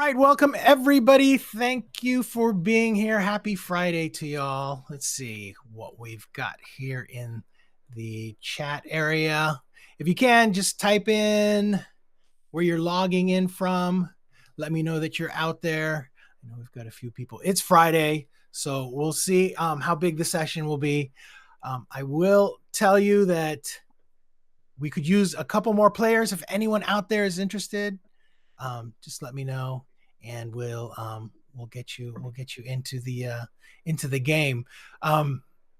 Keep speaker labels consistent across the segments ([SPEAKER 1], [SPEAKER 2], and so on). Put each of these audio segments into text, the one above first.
[SPEAKER 1] right, welcome everybody. Thank you for being here. Happy Friday to y'all. Let's see what we've got here in the chat area. If you can, just type in where you're logging in from. Let me know that you're out there. I know we've got a few people. It's Friday, so we'll see how big the session will be. I will tell you that we could use a couple more players if anyone out there is interested. Just let me know, and we'll get you into the game.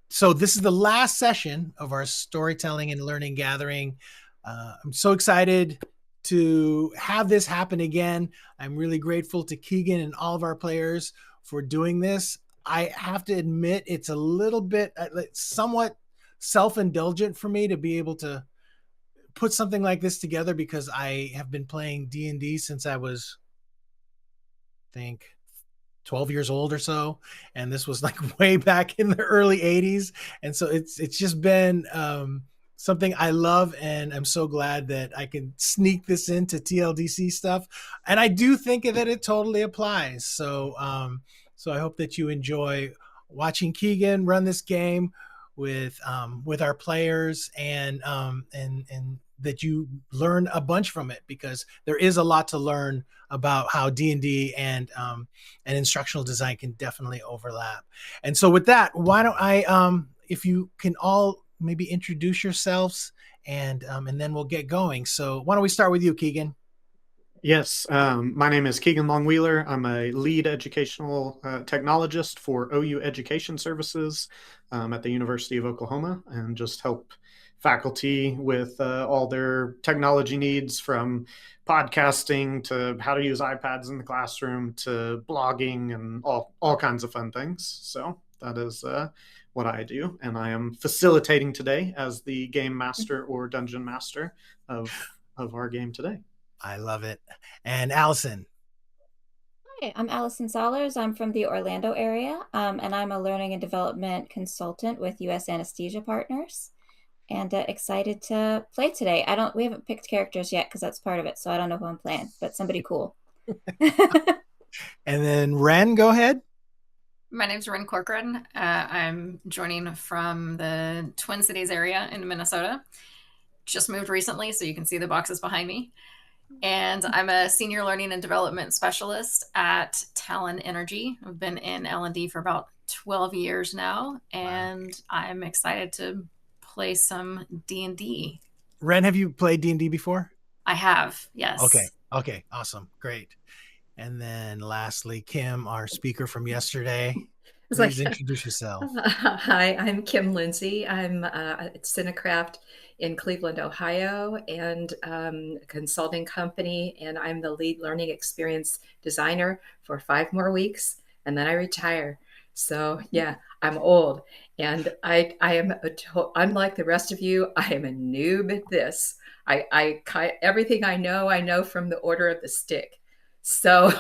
[SPEAKER 1] So this is the last session of our storytelling and learning gathering. I'm so excited to have this happen again. I'm really grateful to Keegan and all of our players for doing this. I have to admit it's a little bit somewhat self-indulgent for me to be able to put something like this together because I have been playing D&D since I was, I think, 12 years old or so, and this was like way back in the early 80s, and so it's just been something I love, and I'm so glad that I can sneak this into TLDC stuff, and I do think that it totally applies. So I hope that you enjoy watching Keegan run this game with our players, and that you learn a bunch from it, because there is a lot to learn about how D&D and instructional design can definitely overlap. And so with that, why don't I, if you can all maybe introduce yourselves, and then we'll get going. So why don't we start with you, Keegan?
[SPEAKER 2] Yes, my name is Keegan Longwheeler. I'm a lead educational technologist for OU Education Services at the University of Oklahoma, and just help faculty with all their technology needs, from podcasting to how to use iPads in the classroom to blogging and all kinds of fun things. So that is what I do, and I am facilitating today as the game master or dungeon master of our game today.
[SPEAKER 1] I love it. And Allison?
[SPEAKER 3] Hi, I'm Allison Sollers. I'm from the Orlando area, and I'm a learning and development consultant with U.S. Anesthesia Partners, and excited to play today. We haven't picked characters yet because that's part of it, so I don't know who I'm playing, but somebody cool.
[SPEAKER 1] And then Ren, go ahead.
[SPEAKER 4] My name's Ren Corcoran. I'm joining from the Twin Cities area in Minnesota. Just moved recently, so you can see the boxes behind me. And I'm a senior learning and development specialist at Talon Energy. I've been in L&D for about 12 years now, and I'm excited to play some D&D.
[SPEAKER 1] Ren, have you played D&D before?
[SPEAKER 4] I have, yes.
[SPEAKER 1] Okay, awesome, great. And then lastly, Kim, our speaker from yesterday. Please introduce yourself.
[SPEAKER 5] Hi, I'm Kim Lindsay. I'm at Cinecraft in Cleveland, Ohio, and a consulting company, and I'm the lead learning experience designer for 5 more weeks, and then I retire. So yeah, I'm old, and I am unlike the rest of you. I am a noob at this. Everything I know from the Order of the Stick. So.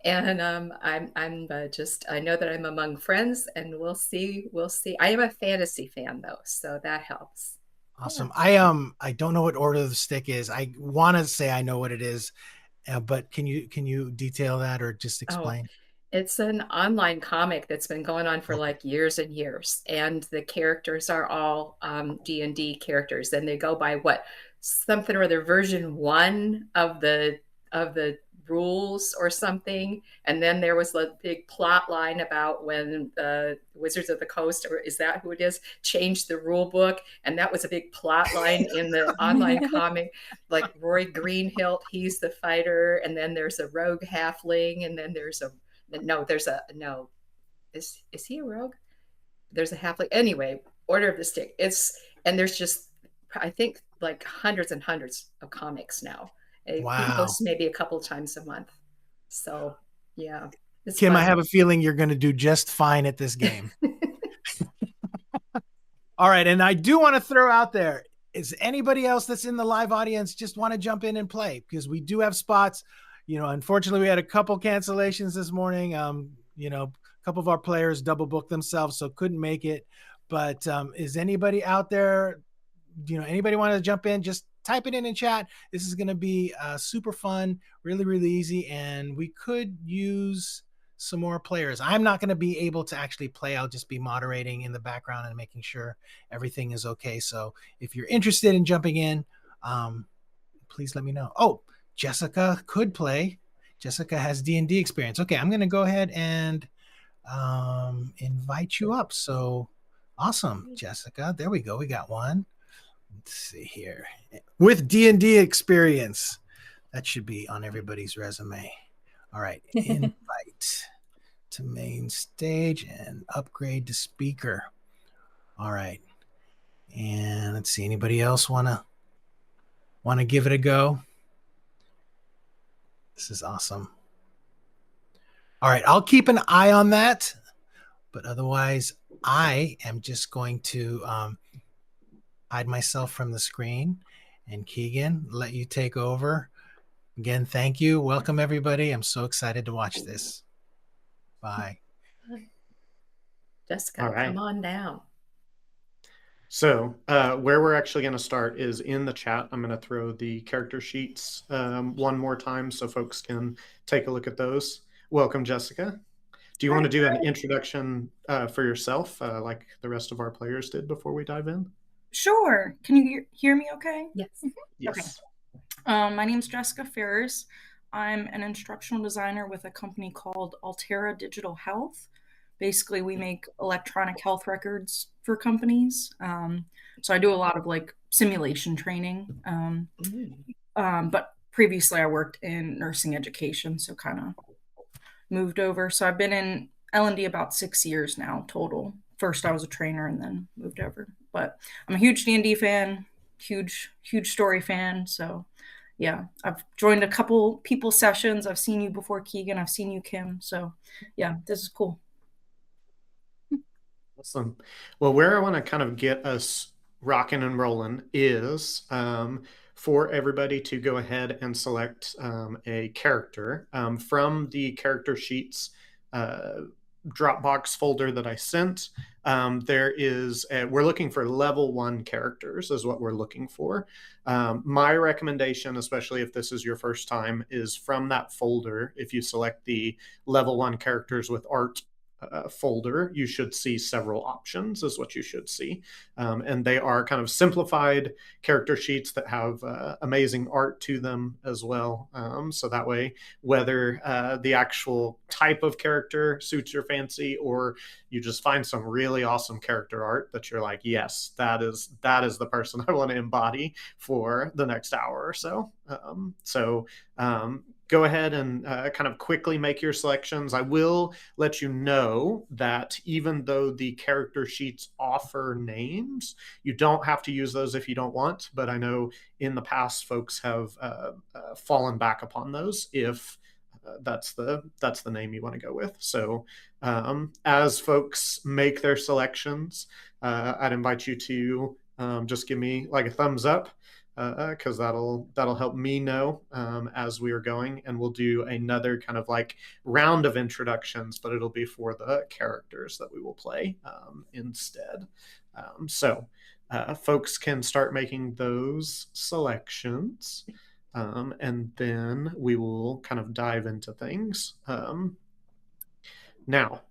[SPEAKER 5] And I'm just, I know that I'm among friends, and we'll see. I am a fantasy fan though, so that helps.
[SPEAKER 1] Awesome. Yeah. I don't know what Order of the Stick is. I want to say I know what it is, but can you detail that, or just explain?
[SPEAKER 5] It's an online comic that's been going on for like years and years, and the characters are all D&D characters, and they go by something or other version 1 of the rules or something. And then there was a big plot line about when Wizards of the Coast, or is that who it is, changed the rule book, and that was a big plot line in the online comic. Like Roy Greenhilt, he's the fighter, and then there's a rogue halfling, and then is he a rogue? There's a halfling. Anyway, Order of the Stick. And there's just, I think, like hundreds and hundreds of comics now. It posts maybe a couple times a month. So yeah.
[SPEAKER 1] Kim, fun. I have a feeling you're going to do just fine at this game. All right. And I do want to throw out there, is anybody else that's in the live audience just want to jump in and play? Because we do have spots. Unfortunately, we had a couple cancellations this morning. A couple of our players double booked themselves, so couldn't make it. But is anybody out there anybody want to jump in, just type it in chat. This is going to be super fun, really, really easy, and we could use some more players. I'm not going to be able to actually play. I'll just be moderating in the background and making sure everything is okay. So if you're interested in jumping in, please let me know. Oh, Jessica could play. Jessica has D&D experience. Okay, I'm going to go ahead and invite you up. So awesome, Jessica. There we go. We got one. Let's see here. With D&D experience. That should be on everybody's resume. All right. Invite to main stage and upgrade to speaker. All right. And let's see. Anybody else want to give it a go? This is awesome. All right. I'll keep an eye on that. But otherwise, I am just going to hide myself from the screen. And Keegan, let you take over. Again, thank you. Welcome, everybody. I'm so excited to watch this. Bye.
[SPEAKER 5] Jessica,
[SPEAKER 2] All right.
[SPEAKER 5] come on down.
[SPEAKER 2] So where we're actually going to start is in the chat. I'm going to throw the character sheets one more time so folks can take a look at those. Welcome, Jessica. Do you want to do an introduction for yourself like the rest of our players did before we dive in?
[SPEAKER 6] Sure. Can you hear me okay?
[SPEAKER 5] Yes.
[SPEAKER 2] Yes.
[SPEAKER 6] Okay. My name is Jessica Ferris. I'm an instructional designer with a company called Altera Digital Health. Basically, we make electronic health records for companies. So I do a lot of like simulation training. But previously I worked in nursing education, so kind of moved over. So I've been in L&D about 6 years now total. First I was a trainer and then moved over. But I'm a huge D&D fan, huge story fan. So yeah, I've joined a couple people sessions. I've seen you before, Keegan. I've seen you, Kim. So yeah, this is cool.
[SPEAKER 2] Awesome. Well, where I want to kind of get us rocking and rolling is for everybody to go ahead and select a character from the character sheets Dropbox folder that I sent. We're looking for level 1 characters is what we're looking for. My recommendation, especially if this is your first time, is from that folder. If you select the level 1 characters with art folder, you should see several options is what you should see. And they are kind of simplified character sheets that have amazing art to them as well. So that way, whether the actual type of character suits your fancy or you just find some really awesome character art that you're like, yes, that is the person I want to embody for the next hour or so. Go ahead and kind of quickly make your selections. I will let you know that even though the character sheets offer names, you don't have to use those if you don't want. But I know in the past, folks have fallen back upon those if that's the name you want to go with. So as folks make their selections, I'd invite you to just give me like a thumbs up. Because that'll help me know as we are going, and we'll do another kind of like round of introductions, but it'll be for the characters that we will play instead. So folks can start making those selections, and then we will kind of dive into things. Now,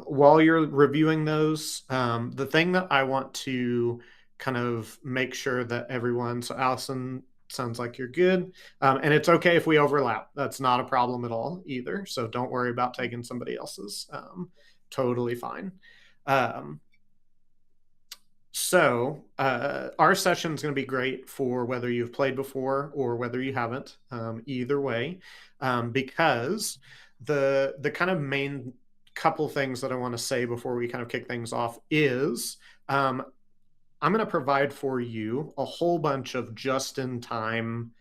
[SPEAKER 2] while you're reviewing those, the thing that I want to kind of make sure that everyone, so Allison, sounds like you're good. And it's okay if we overlap. That's not a problem at all either. So don't worry about taking somebody else's. Totally fine. So our session is going to be great for whether you've played before or whether you haven't, either way, because the kind of main couple things that I want to say before we kind of kick things off is I'm going to provide for you a whole bunch of just-in-time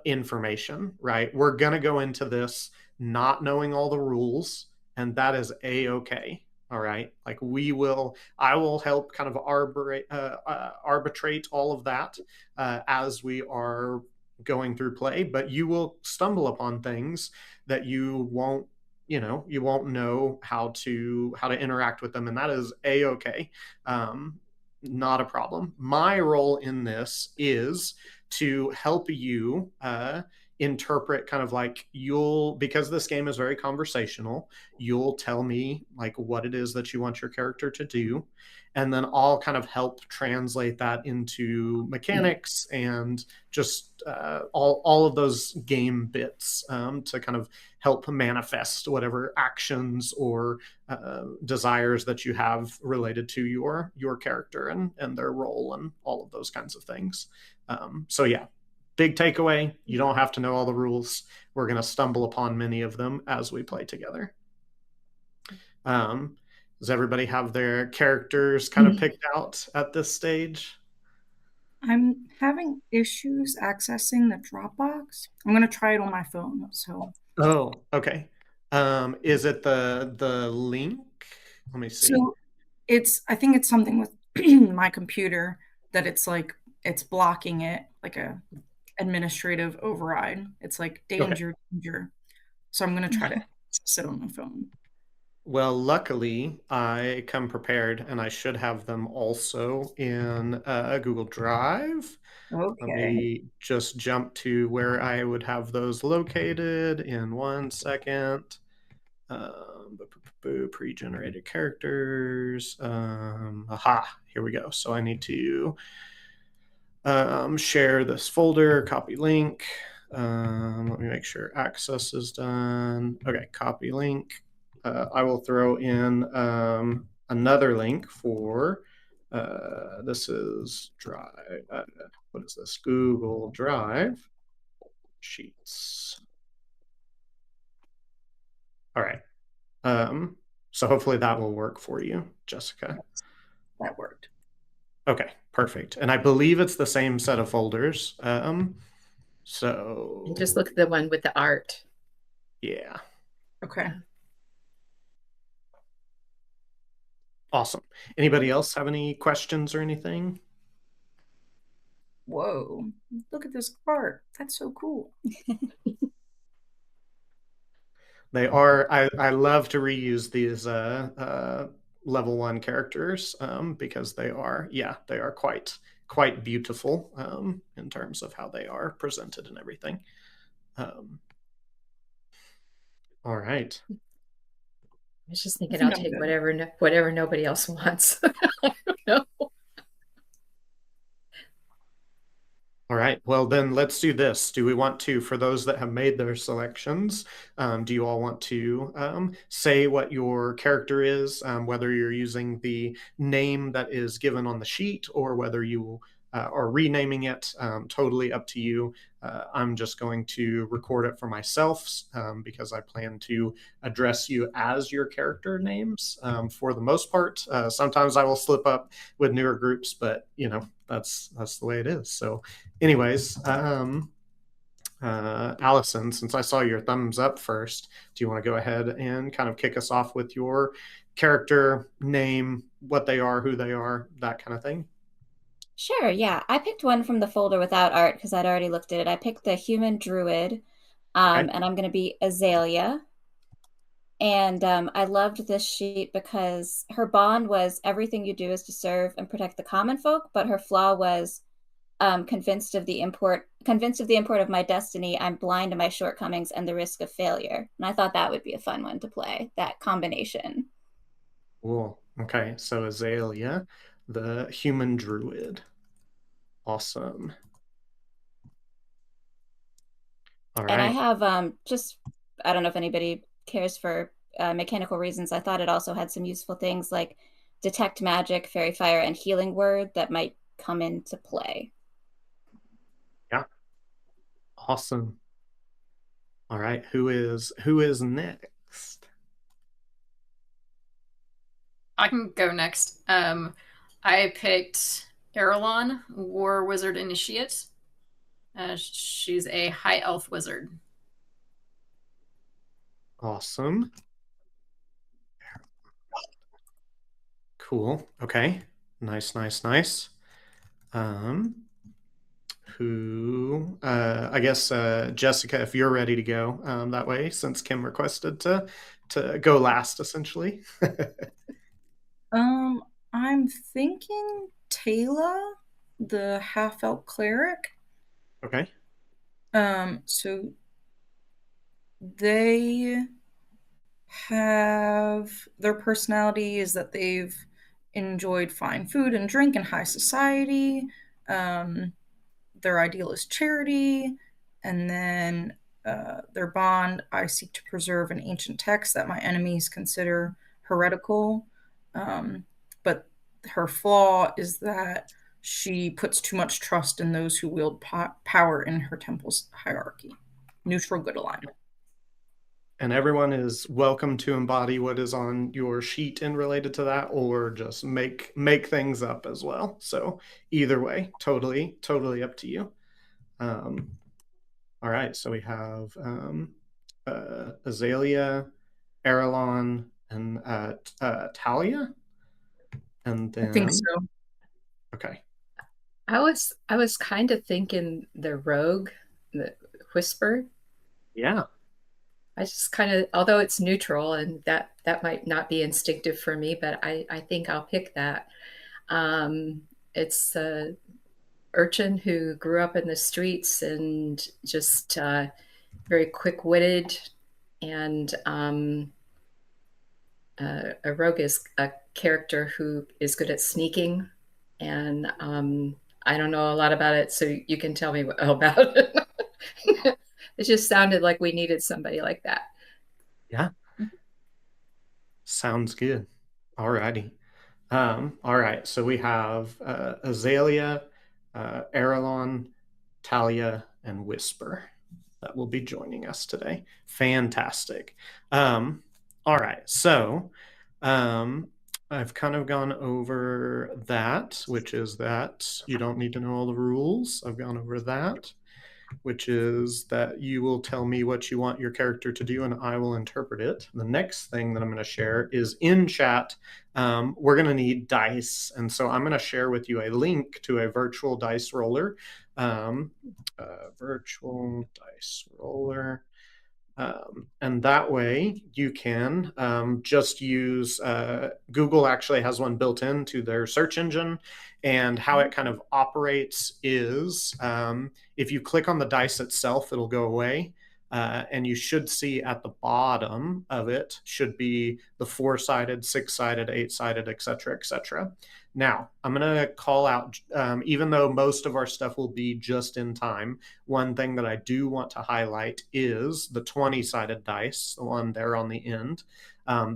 [SPEAKER 2] information, right? We're going to go into this not knowing all the rules, and that is a-okay, all right? Like I will help kind of arbitrate all of that as we are going through play, but you will stumble upon things that you won't know how to interact with them, and that is a-okay. not a problem. My role in this is to help you interpret kind of like because this game is very conversational, you'll tell me like what it is that you want your character to do. And then I'll kind of help translate that into mechanics and just all of those game bits to kind of help manifest whatever actions or desires that you have related to your character and their role and all of those kinds of things. So yeah, big takeaway: you don't have to know all the rules. We're going to stumble upon many of them as we play together. Does everybody have their characters kind of picked out at this stage?
[SPEAKER 6] I'm having issues accessing the Dropbox. I'm gonna try it on my phone. So
[SPEAKER 2] Oh, okay. Is it the link? Let me see.
[SPEAKER 6] so I think it's something with my computer that it's blocking it, like a administrative override. It's like
[SPEAKER 2] Okay.
[SPEAKER 6] danger. So I'm gonna try to sit on my phone.
[SPEAKER 2] Well, luckily, I come prepared, and I should have them also in Google Drive. Let
[SPEAKER 6] Okay.
[SPEAKER 2] me just jump to where I would have those located in 1 second. Pre-generated characters. Aha, here we go. So I need to share this folder, copy link. Let me make sure access is done. Okay, copy link. I will throw in another link for this is Drive. What is this? Google Drive Sheets. All right. So hopefully that will work for you, Jessica.
[SPEAKER 6] That worked.
[SPEAKER 2] Okay, perfect. And I believe it's the same set of folders. So
[SPEAKER 5] And just look at the one with the art.
[SPEAKER 2] yeah.
[SPEAKER 6] Okay.
[SPEAKER 2] Awesome. Anybody else have any questions or anything?
[SPEAKER 6] Whoa. Look at this art. That's so cool.
[SPEAKER 2] They are. I love to reuse these level 1 characters because they are quite beautiful in terms of how they are presented and everything. All right.
[SPEAKER 5] I was just thinking
[SPEAKER 6] think
[SPEAKER 5] I'll
[SPEAKER 6] I'm
[SPEAKER 5] take
[SPEAKER 6] good.
[SPEAKER 5] whatever nobody else wants. I don't know.
[SPEAKER 2] All right. Well, then let's do this. Do we want to, for those that have made their selections, do you all want to say what your character is, whether you're using the name that is given on the sheet or whether you are renaming it? Totally up to you. I'm just going to record it for myself because I plan to address you as your character names for the most part. Sometimes I will slip up with newer groups, but that's the way it is. So anyways, Allison, since I saw your thumbs up first, do you want to go ahead and kind of kick us off with your character name, what they are, who they are, that kind of thing?
[SPEAKER 3] Sure, yeah. I picked one from the folder without art because I'd already looked at it. I picked the human druid,
[SPEAKER 2] Okay.
[SPEAKER 3] and I'm going to be Azalea. And I loved this sheet because her bond was everything you do is to serve and protect the common folk, but her flaw was convinced of the import of my destiny. I'm blind to my shortcomings and the risk of failure. And I thought that would be a fun one to play, that combination.
[SPEAKER 2] Cool. Okay. So Azalea, the human druid. Awesome. All
[SPEAKER 3] And I
[SPEAKER 2] right.
[SPEAKER 3] have I don't know if anybody cares for mechanical reasons. I thought it also had some useful things like detect magic, fairy fire, and healing word that might come into play.
[SPEAKER 2] Yeah. Awesome. All right. Who is next?
[SPEAKER 4] I can go next. I picked Erelon, War Wizard Initiate. She's a high elf wizard.
[SPEAKER 2] Awesome. Cool. Okay. Nice. Who I guess Jessica, if you're ready to go that way, since Kim requested to go last essentially.
[SPEAKER 6] I'm thinking Taylor, the half elf cleric.
[SPEAKER 2] Okay.
[SPEAKER 6] So they have their personality is that they've enjoyed fine food and drink in high society. Um, their ideal is charity, and then their bond, I seek to preserve an ancient text that my enemies consider heretical. But her flaw is that she puts too much trust in those who wield power in her temple's hierarchy. Neutral good alignment.
[SPEAKER 2] And everyone is welcome to embody what is on your sheet in related to that, or just make things up as well. So either way, totally up to you. All right, so we have Azalea, Aralon, and Talia, and
[SPEAKER 6] I think
[SPEAKER 2] then
[SPEAKER 6] so.
[SPEAKER 2] okay,
[SPEAKER 5] I was kind of thinking the rogue, the whisper.
[SPEAKER 2] yeah,
[SPEAKER 5] I just kind of, although it's neutral and that might not be instinctive for me, but I think I'll pick that. It's a urchin who grew up in the streets and just very quick-witted, and a rogue is a character who is good at sneaking, and I don't know a lot about it, so you can tell me about it. It just sounded like we needed somebody like that.
[SPEAKER 2] yeah, sounds good. All righty. All right, so we have Azalea, Aralon, Talia, and Whisper that will be joining us today. Fantastic. All right, so I've kind of gone over that, which is that you don't need to know all the rules. I've gone over that, which is that you will tell me what you want your character to do and I will interpret it. The next thing that I'm going to share is in chat. We're going to need dice. And so I'm going to share with you a link to a virtual dice roller. Virtual dice roller. And that way you can just use Google actually has one built into their search engine. And how it kind of operates is if you click on the dice itself, it'll go away. And you should see at the bottom of it should be the 4-sided, 6-sided, 8-sided, et cetera, et cetera. Now, I'm going to call out, even though most of our stuff will be just in time, one thing that I do want to highlight is the 20-sided dice, the one there on the end.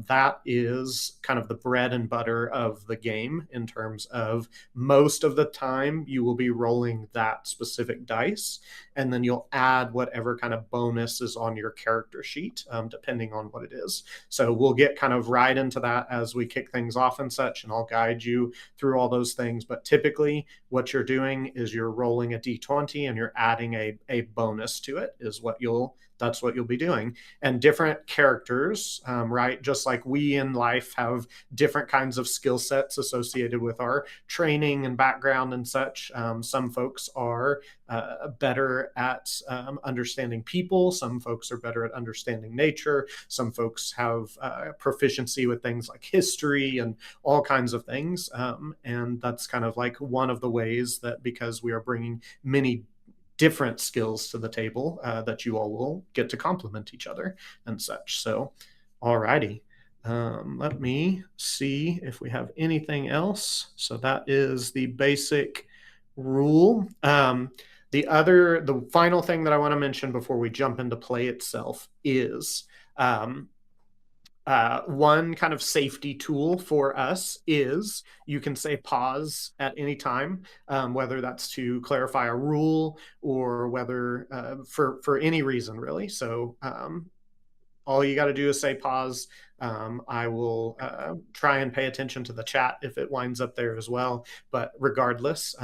[SPEAKER 2] That is kind of the bread and butter of the game in terms of most of the time you will be rolling that specific dice, and then you'll add whatever kind of bonus is on your character sheet, depending on what it is. So we'll get kind of right into that as we kick things off and such, and I'll guide you through all those things. But typically what you're doing is you're rolling a d20 and you're adding a bonus to it is what that's what you'll be doing. And different characters, right? Just like we in life have different kinds of skill sets associated with our training and background and such. Some folks are better at understanding people. Some folks are better at understanding nature. Some folks have proficiency with things like history and all kinds of things. And that's kind of like one of the ways that, because we are bringing many different skills to the table, that you all will get to complement each other and such. So, alrighty. Let me see if we have anything else. So that is the basic rule. The final thing that I want to mention before we jump into play itself is one kind of safety tool for us is you can say pause at any time, whether that's to clarify a rule or whether for any reason, really. So all you got to do is say pause. I will try and pay attention to the chat if it winds up there as well. But regardless,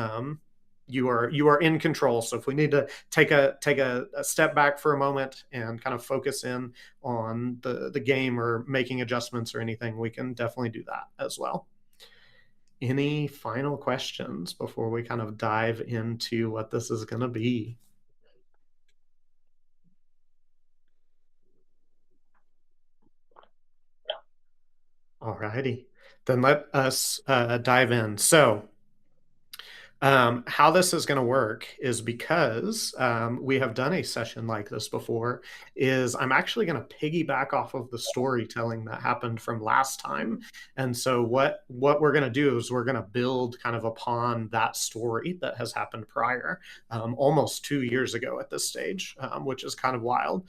[SPEAKER 2] you are in control. So if we need to take a step back for a moment and kind of focus in on the game or making adjustments or anything, we can definitely do that as well. Any final questions before we kind of dive into what this is going to be? All righty, then let us dive in. So How this is going to work is because we have done a session like this before, is I'm actually going to piggyback off of the storytelling that happened from last time. And so what we're going to do is we're going to build kind of upon that story that has happened prior, almost 2 years ago at this stage, which is kind of wild.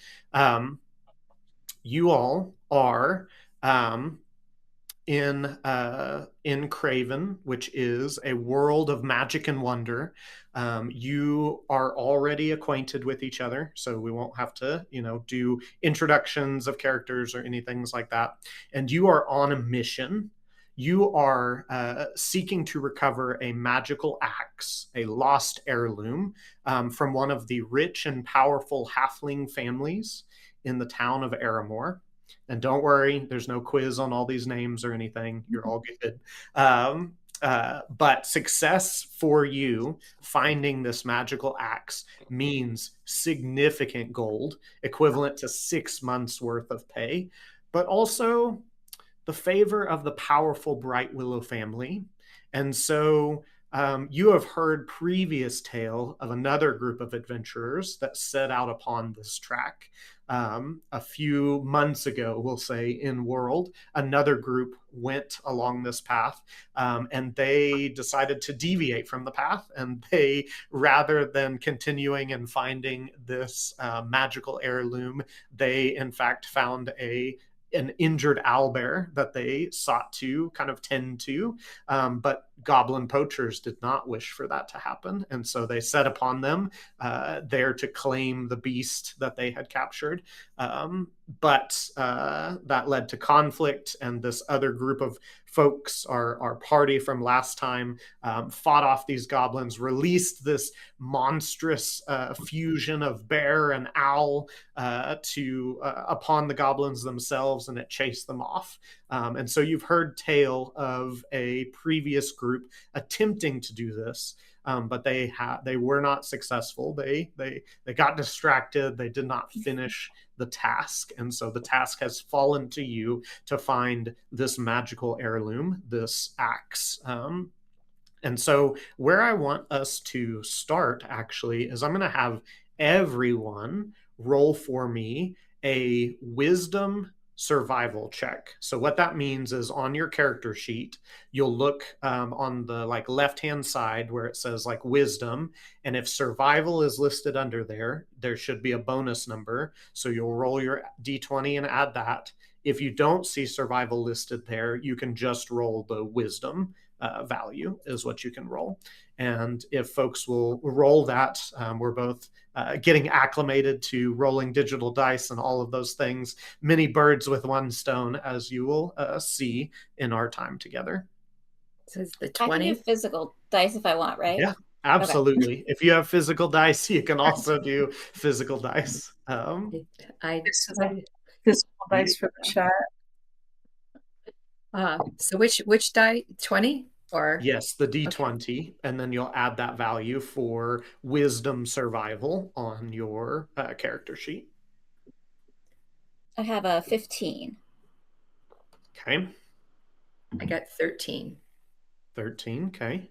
[SPEAKER 2] You all are in Craven, which is a world of magic and wonder. You are already acquainted with each other, so we won't have to, do introductions of characters or anything like that. And you are on a mission. You are seeking to recover a magical axe, a lost heirloom, from one of the rich and powerful halfling families in the town of Aramore. And don't worry, there's no quiz on all these names or anything. You're all good. But success for you finding this magical axe means significant gold, equivalent to 6 months worth of pay, but also the favor of the powerful Bright Willow family. And so you have heard previous tale of another group of adventurers that set out upon this track. A few months ago, we'll say, in world, another group went along this path, and they decided to deviate from the path. And they, rather than continuing and finding this magical heirloom, they in fact found an injured owlbear that they sought to kind of tend to, but goblin poachers did not wish for that to happen, and so they set upon them there to claim the beast that they had captured. But that led to conflict, and this other group of folks, our party from last time, fought off these goblins, released this monstrous fusion of bear and owl upon the goblins themselves, and it chased them off. And so you've heard tale of a previous group attempting to do this, but they were not successful. They got distracted. They did not finish the task, and so the task has fallen to you to find this magical heirloom, this axe. And so where I want us to start actually is I'm going to have everyone roll for me a wisdom survival check. So what that means is on your character sheet, you'll look on the left hand side where it says wisdom, and if survival is listed under there should be a bonus number. So you'll roll your d20 and add that. If you don't see survival listed there, you can just roll the wisdom value is what you can roll. And if folks will roll that, we're both getting acclimated to rolling digital dice and all of those things. Many birds with one stone, as you will see in our time together.
[SPEAKER 5] So it's the
[SPEAKER 3] I can
[SPEAKER 5] 20.
[SPEAKER 3] do physical dice if I want, right?
[SPEAKER 2] Yeah, absolutely. Okay. If you have physical dice, you can also do physical dice.
[SPEAKER 6] Physical dice for the chat.
[SPEAKER 5] So which die? 20 or?
[SPEAKER 2] Yes, the D20, okay. And then you'll add that value for wisdom survival on your character sheet.
[SPEAKER 3] I have a 15.
[SPEAKER 2] Okay.
[SPEAKER 5] I got 13.
[SPEAKER 2] 13, okay.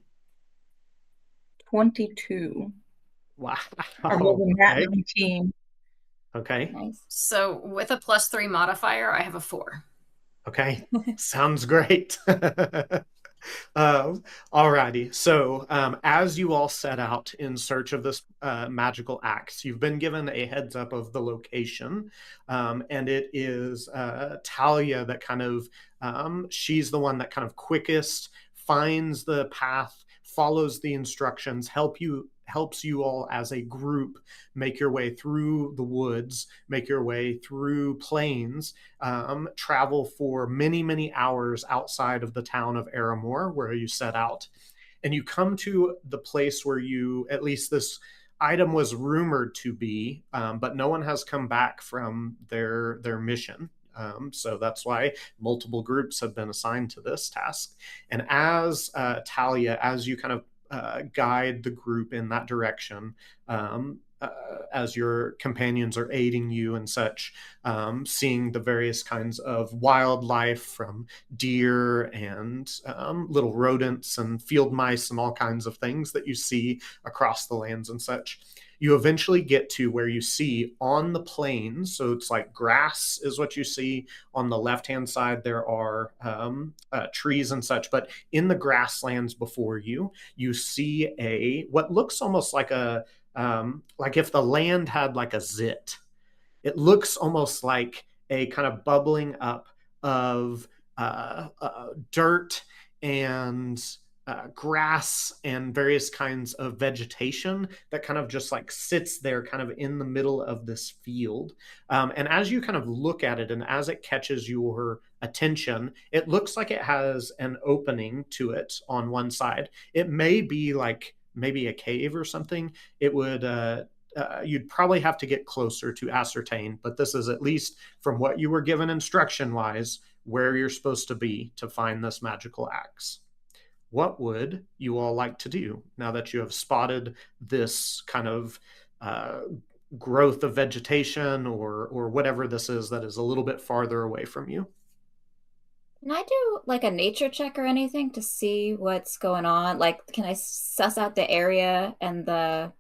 [SPEAKER 6] 22.
[SPEAKER 2] Wow.
[SPEAKER 6] I rolled a nat 19.
[SPEAKER 2] Okay.
[SPEAKER 3] Nice.
[SPEAKER 4] So with a +3 modifier, I have a 4.
[SPEAKER 2] Okay. Sounds great. Alrighty. So as you all set out in search of this magical axe, you've been given a heads up of the location, and it is Talia that kind of, she's the one that kind of quickest finds the path, follows the instructions, helps you all as a group make your way through the woods, make your way through plains, travel for many, many hours outside of the town of Aramore where you set out. And you come to the place where at least this item was rumored to be, but no one has come back from their mission. So that's why multiple groups have been assigned to this task. And as Talia, as you kind of guide the group in that direction, as your companions are aiding you and such, seeing the various kinds of wildlife from deer and little rodents and field mice and all kinds of things that you see across the lands and such. You eventually get to where you see on the plains, so it's like grass is what you see. On the left hand side there are trees and such, but in the grasslands before you, you see a what looks almost like a like if the land had like a zit. It looks almost like a kind of bubbling up of dirt and grass and various kinds of vegetation that kind of just like sits there kind of in the middle of this field. And as you kind of look at it and as it catches your attention, it looks like it has an opening to it on one side. It may be like maybe a cave or something. It would you'd probably have to get closer to ascertain, but this is at least from what you were given instruction wise where you're supposed to be to find this magical axe. What would you all like to do now that you have spotted this kind of growth of vegetation or whatever this is that is a little bit farther away from you?
[SPEAKER 3] Can I do like a nature check or anything to see what's going on? Like, can I suss out the area and the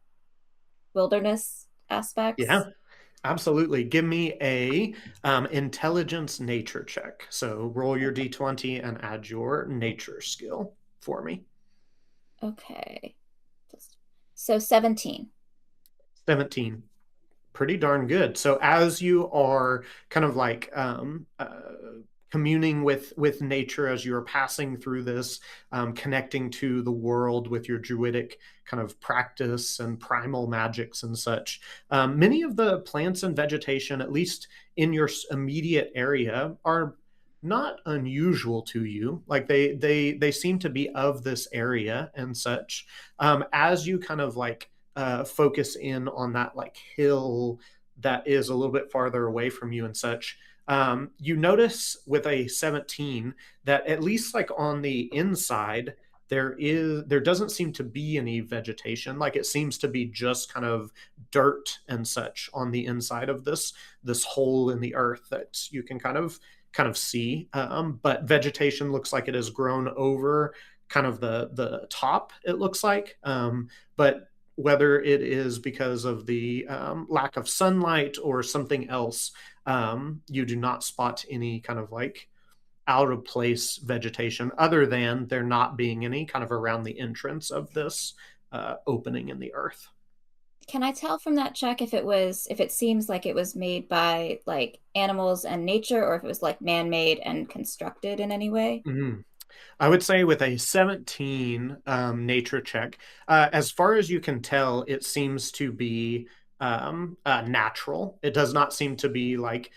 [SPEAKER 3] wilderness aspects?
[SPEAKER 2] Yeah, absolutely. Give me a intelligence nature check. So roll your d20 and add your nature skill for me.
[SPEAKER 3] Okay. So 17.
[SPEAKER 2] 17. Pretty darn good. So as you are kind of like communing with nature as you're passing through this, connecting to the world with your druidic kind of practice and primal magics and such, many of the plants and vegetation, at least in your immediate area, are not unusual to you. Like they seem to be of this area and such. As you kind of like focus in on that like hill that is a little bit farther away from you and such, you notice with a 17 that at least like on the inside there doesn't seem to be any vegetation. Like it seems to be just kind of dirt and such on the inside of this hole in the earth that you can kind of see. But vegetation looks like it has grown over kind of the top, it looks like. But whether it is because of the lack of sunlight or something else, you do not spot any kind of like out of place vegetation other than there not being any kind of around the entrance of this opening in the earth.
[SPEAKER 3] Can I tell from that check if it seems like it was made by like animals and nature, or if it was like man-made and constructed in any way?
[SPEAKER 2] Mm-hmm. I would say with a 17 nature check, as far as you can tell, it seems to be natural. It does not seem to be like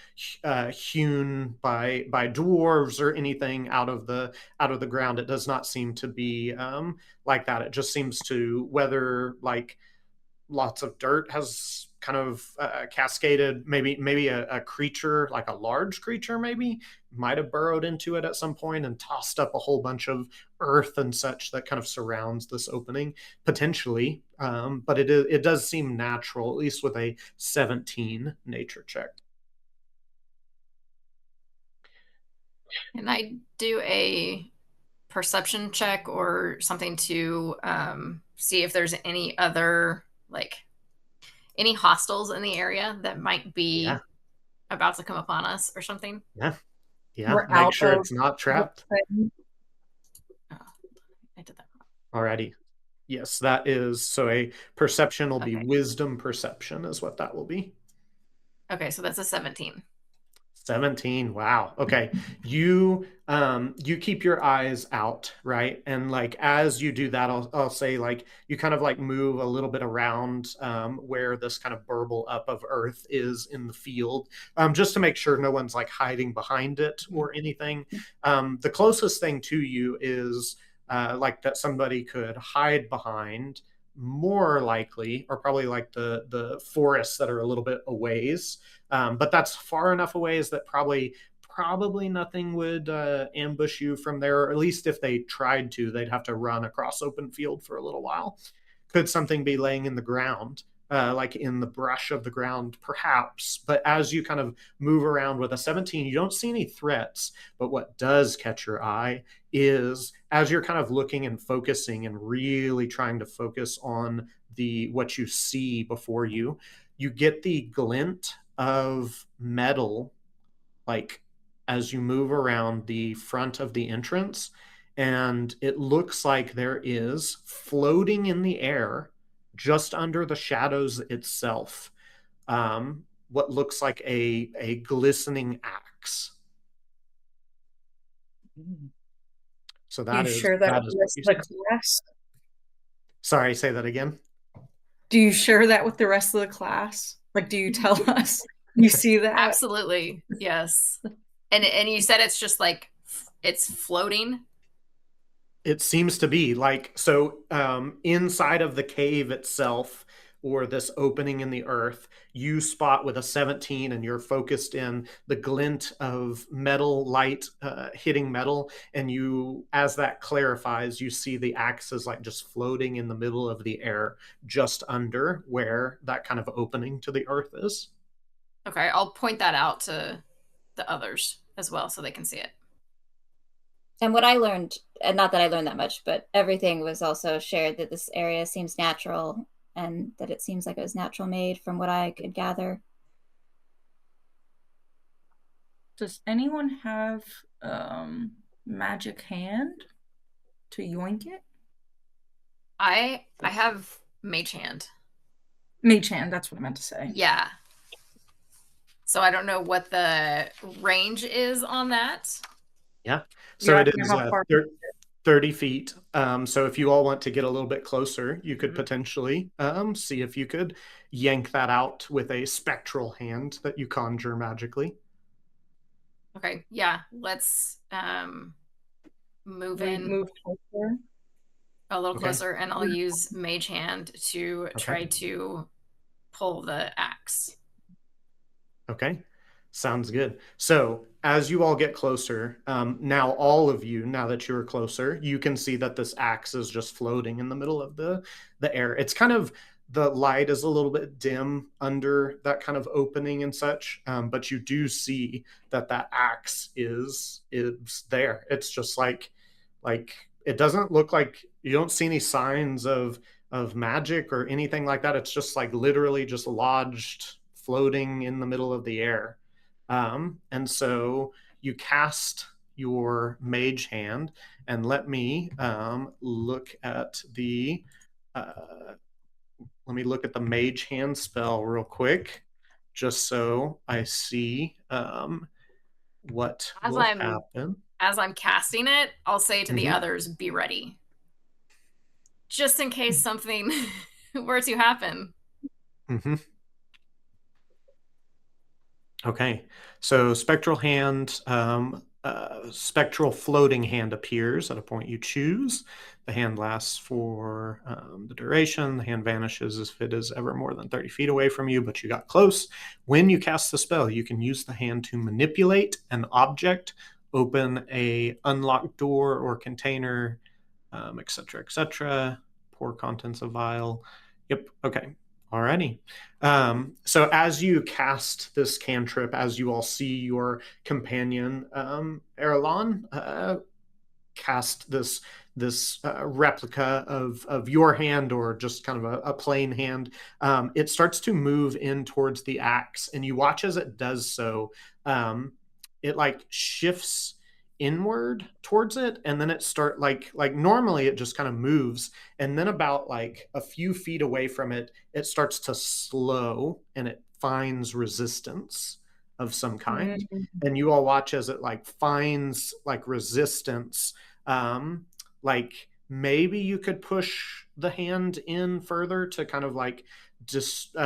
[SPEAKER 2] hewn by dwarves or anything out of the ground. It does not seem to be like that. It just seems to, whether like lots of dirt has kind of cascaded, maybe a creature, like a large creature maybe might have burrowed into it at some point and tossed up a whole bunch of earth and such that kind of surrounds this opening potentially. But it does seem natural, at least with a 17 nature check.
[SPEAKER 4] Can I do a perception check or something to see if there's any other, like, any hostiles in the area that might be about to come upon us or something?
[SPEAKER 2] Yeah.
[SPEAKER 6] We're
[SPEAKER 2] Make
[SPEAKER 6] out
[SPEAKER 2] sure
[SPEAKER 6] of
[SPEAKER 2] it's not trapped.
[SPEAKER 4] Oh, I did that
[SPEAKER 2] Alrighty. Yes, that is, so a perception will be
[SPEAKER 4] Okay.
[SPEAKER 2] wisdom perception is what that will be.
[SPEAKER 4] Okay, so that's a 17.
[SPEAKER 2] 17. Wow. Okay. You keep your eyes out, right? And like as you do that, I'll say like you kind of like move a little bit around where this kind of burble up of earth is in the field, just to make sure no one's like hiding behind it or anything. The closest thing to you is like that somebody could hide behind, more likely, or probably like the forests that are a little bit a ways. But that's far enough away is that probably nothing would ambush you from there, or at least if they tried to, they'd have to run across open field for a little while. Could something be laying in the ground? like in the brush of the ground, perhaps. But as you kind of move around with a 17, you don't see any threats. But what does catch your eye is as you're kind of looking and focusing and really trying to focus on the what you see before you, you get the glint of metal, like as you move around the front of the entrance, and it looks like there is floating in the air just under the shadows itself, what looks like a glistening axe. So
[SPEAKER 6] Do you share that
[SPEAKER 2] that
[SPEAKER 6] with
[SPEAKER 2] is
[SPEAKER 6] the
[SPEAKER 2] what
[SPEAKER 6] rest
[SPEAKER 2] you
[SPEAKER 6] of
[SPEAKER 2] see.
[SPEAKER 6] the class?
[SPEAKER 2] Sorry, say that again.
[SPEAKER 6] Do you share that with the rest of the class? Like, do you tell us you see that?
[SPEAKER 4] Absolutely. Yes. And you said it's just like it's floating.
[SPEAKER 2] It seems to be like so, inside of the cave itself, or this opening in the earth, you spot with a 17, and you're focused in the glint of metal light hitting metal, and you, as that clarifies, you see the axes like just floating in the middle of the air, just under where that kind of opening to the earth is.
[SPEAKER 4] Okay, I'll point that out to the others as well so they can see it.
[SPEAKER 3] And what I learned, and not that I learned that much, but everything was also shared that this area seems natural and that it seems like it was natural made from what I could gather.
[SPEAKER 6] Does anyone have magic hand to yoink it?
[SPEAKER 4] I have mage hand.
[SPEAKER 6] Mage hand, that's what I meant to say.
[SPEAKER 4] Yeah. So I don't know what the range is on that.
[SPEAKER 2] Yeah. So
[SPEAKER 6] You're
[SPEAKER 2] it
[SPEAKER 6] asking
[SPEAKER 2] is
[SPEAKER 6] how far
[SPEAKER 2] 30 feet. So if you all want to get a little bit closer, you could
[SPEAKER 4] Mhm.
[SPEAKER 2] potentially see if you could yank that out with a spectral hand that you conjure magically.
[SPEAKER 4] Okay, yeah. Let's move
[SPEAKER 6] we
[SPEAKER 4] in
[SPEAKER 6] move closer.
[SPEAKER 4] a little
[SPEAKER 2] Okay.
[SPEAKER 4] closer, and I'll use mage hand to
[SPEAKER 2] Okay.
[SPEAKER 4] try to pull the axe.
[SPEAKER 2] Okay. Sounds good. So as you all get closer, now all of you, now that you're closer, you can see that this axe is just floating in the middle of the air. It's kind of, the light is a little bit dim under that kind of opening and such, but you do see that that axe is there. It's just like it doesn't look like, you don't see any signs of magic or anything like that. It's just like literally just lodged, floating in the middle of the air. And so you cast your mage hand, and let me look at the mage hand spell real quick, just so I see what
[SPEAKER 4] As
[SPEAKER 2] will
[SPEAKER 4] I'm
[SPEAKER 2] happen.
[SPEAKER 4] as I'm casting it, I'll say to the
[SPEAKER 2] Mhm.
[SPEAKER 4] others, "Be ready." Just in case something were to happen.
[SPEAKER 2] Mm-hmm. Okay, so spectral hand, spectral floating hand appears at a point you choose. The hand lasts for the duration. The hand vanishes if it is ever more than 30 feet away from you, but you got close. When you cast the spell, you can use the hand to manipulate an object, open a unlocked door or container, etc., etc. Pour contents of vial. Yep. Okay. Alrighty. So as you cast this cantrip, as you all see your companion Erlon cast this replica of your hand, or just kind of a plain hand, it starts to move in towards the axe, and you watch as it does so. It like shifts inward towards it, and then it start like normally it just kind of moves, and then about like a few feet away from it, it starts to slow, and it finds resistance of some kind.
[SPEAKER 6] Mm.
[SPEAKER 2] And you all watch as it like finds like resistance. Like maybe you could push the hand in further to kind of like just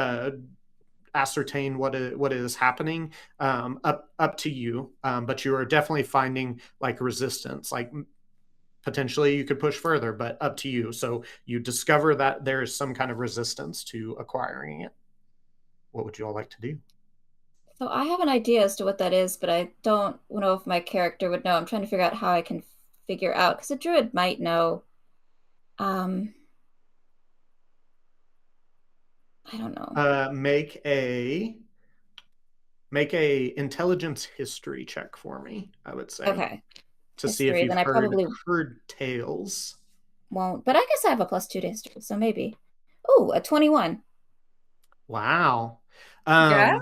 [SPEAKER 2] ascertain what is happening. Up to you, but you are definitely finding like resistance. Like potentially you could push further, but up to you. So you discover that there is some kind of resistance to acquiring it. What would you all like to do?
[SPEAKER 3] So I have an idea as to what that is, but I don't know if my character would know. I'm trying to figure out how I can figure out because a druid might know. Um, I don't know.
[SPEAKER 2] Make a intelligence history check for me, I would say,
[SPEAKER 3] Okay.
[SPEAKER 2] to see if
[SPEAKER 3] History,
[SPEAKER 2] you've
[SPEAKER 3] then I probably
[SPEAKER 2] heard tales.
[SPEAKER 3] won't. But I guess I have a +2 to history, so maybe. Oh, a 21.
[SPEAKER 2] Wow.
[SPEAKER 6] Yeah.